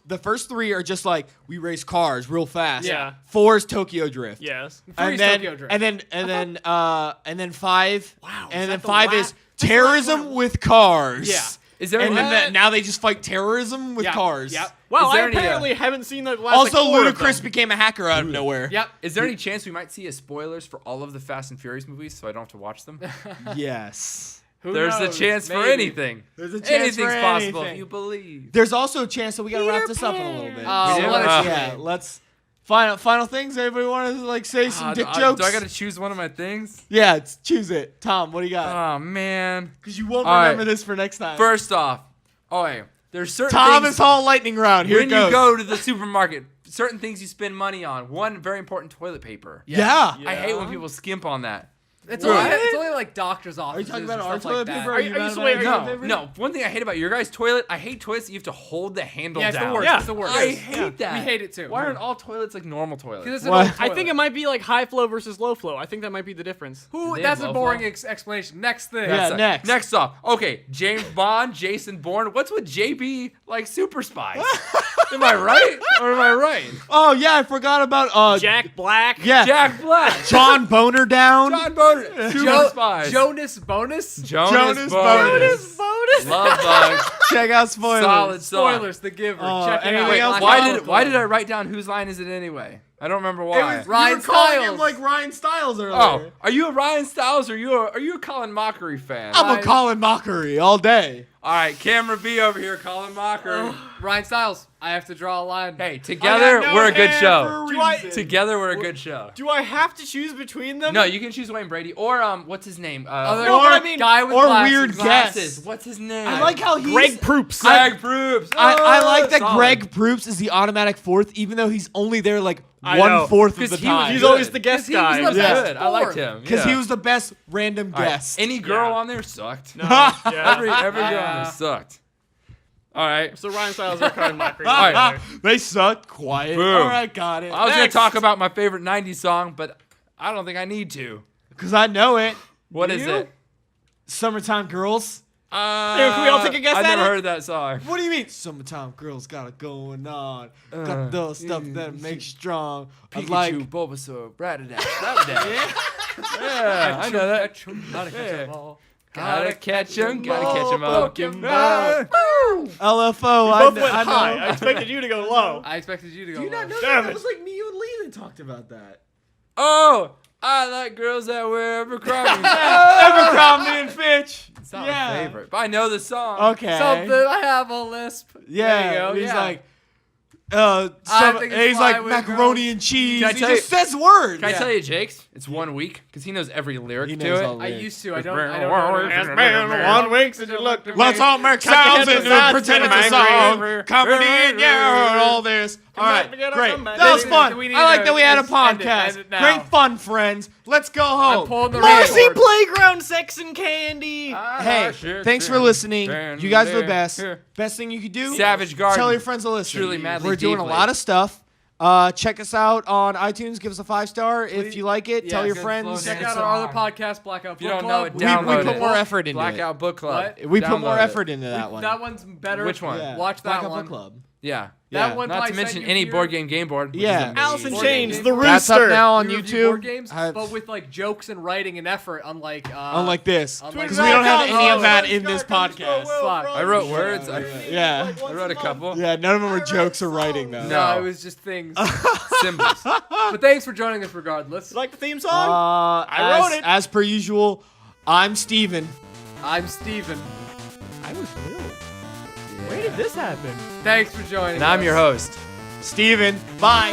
3 are just like we race cars real fast. Yeah. 4 is Tokyo Drift. Yes. And Three's then, Tokyo Drift. and then 5. Wow, is And then that the 5 la- is that's the last terrorism one? with cars. Yeah. Is there And any... then now they just fight terrorism with Yep, cars. Yep. Wow, Is I there any, apparently haven't seen the last. Also, like, 4 of Ludacris them. became a hacker out of nowhere. Yep. Is there any chance we might see a spoilers for all of the Fast and Furious movies so I don't have to watch them? Yes. Who There's knows? a chance for Maybe. anything. There's a chance Anything's for possible if anything. you believe. There's also a chance that we gotta wrap this up in a little bit. Oh, We do? what a Yeah, shame. let's final things. Anybody want to like say some dick jokes? Do I got to choose one of my things? Yeah, choose it. Tom, what do you got? Oh, man. Because you won't all right. remember this for next time. First off, there's certain Thomas things Hall lightning round. Here when it goes. you go to the supermarket, certain things you spend money on. One, very important, toilet paper. Yeah. I hate when people skimp on that. It's What? only like doctor's offices. talking about and our stuff like toilet that. paper? Are you mad so about wait, our are toilet you- paper? No, one thing I hate about your guys' toilet, I hate toilets that you have to hold the handle Yeah, it's down. the worst. Yeah. It's the worst. I hate that. We hate it too. Why aren't all toilets like normal toilets? 'Cause it's an What? old I toilet. think it might be like high flow versus low flow. I think that might be the difference. Who? They That's have a low boring flow? explanation. Next thing. Yeah, That's next. Next off. Okay, James Bond, Jason Bourne. What's with JB like super spies? Am I right or am I right? Oh yeah, I forgot about Jack Black. Yeah, Jack Black, John Boner down. John Boner, super spies. Jonas Bonus. Jonas Bonus. Bonus. Bonus. Love bugs. Check out spoilers. Solid song. Spoilers. The Giver. Oh, Check it anything out. Wait, else? why did I write down whose line is it anyway? I don't remember why. It was, Ryan you were calling him Stiles. like Ryan Stiles earlier. Oh, are you a Ryan Stiles or are you a Colin Mockery fan? I'm a Colin Mockery all day. All right, camera B over here, Colin Mocker. Ryan Stiles, I have to draw a line. Hey, together no we're a good hair show. for a Do I- reason. Together we're a good show. Do I have to choose between them? No, you can choose Wayne Brady or what's his name? Other No, but I mean- guy with or glasses. weird glasses. guess. What's his name? I like how he's. Greg Proops. Greg Proops. I like that Solid. Greg Proops is the automatic fourth, even though he's only there like I know. 1/4 of 'Cause the he was time. He's good. always the guest He was guy. the Yeah. best Good. I liked fourth. him. Because yeah. he was the best random All right, guest. Any girl Yeah. on there sucked. Yeah. Every girl on there sucked. All right. So Ryan Stiles or Colin Mocker. All right. They suck. Quiet. Boom. All right, got it. I was gonna Next. talk about my favorite '90s song, but I don't think I need to. Because I know it. What Do is you? it? Summertime Girls. Can we all take a guess I've at never it? heard that song. What do you mean? Summertime Girls got it going on. Got the stuff that makes you strong. I Pikachu, like. Bulbasaur, Rattata, Rattata. Yeah, I know that. Yeah. Gotta catch 'em, gotta catch 'em all. Pokemon. LFO. Both went I high. know. I expected you to go low. I expected you to go. Do you not low. know Damn that? it. It was like me, you, and Lee that talked about that. Oh, I like girls that wear Abercrombie. Abercrombie and Fitch. It's not Yeah. my favorite, but I know the song. Okay. Something. I have a lisp. Yeah. There you go. He's yeah. like, think it's he's fly like with macaroni girls. and cheese. Can I He tell just you- says words. Can I Yeah. tell you, Jake's? It's 1 week because he knows every lyric He to knows it. all I lyrics. used to. I don't. It's I don't very- know. It's been 1 week since you looked at me. Let's all make Cut your sounds head and to sides, pretend it's a get 'em song. angry. Comedy and yeah, all this. All back right, together, great. come back That was together. fun. We need I like to- that we had a let's end it, podcast. end it now. Great fun, friends. Let's go home. pulling the Marcy record. Playground Sex and Candy. Hey, thanks for listening. You guys are the best. Best thing you could do. Savage Garden. Tell your friends to listen. Truly, madly, We're doing deeply. a lot of stuff. Check us out on iTunes. Give us a 5-star if you like it. Tell your good friends. Check It's out so our other hard. podcast, Blackout If you Book don't know Club. it, We download put it. more effort into Blackout Book Club. What? We put more Download it. effort into that one. That one's better. Which one? Yeah. Watch that Blackout one. Book Club. Yeah. That Yeah. one Not to probably mention sent any you board here. game board. which Yeah. is Alice in amazing. Board Chains, game The game. That's up Rooster. now on We review YouTube. board games, I've- but with like jokes and writing and effort, unlike Unlike this. unlike Because we don't have any of Oh, that in this podcast. Fuck. I wrote words. Yeah. I wrote a couple. Yeah, none of them were jokes or writing, though. No, No. it was just things. Symbols. But thanks for joining us regardless. Like the theme song? I wrote it. As per usual, I'm Steven. I'm Steven. I was Will. Where did this happen? Thanks for joining And I'm us. your host. Steven. Bye.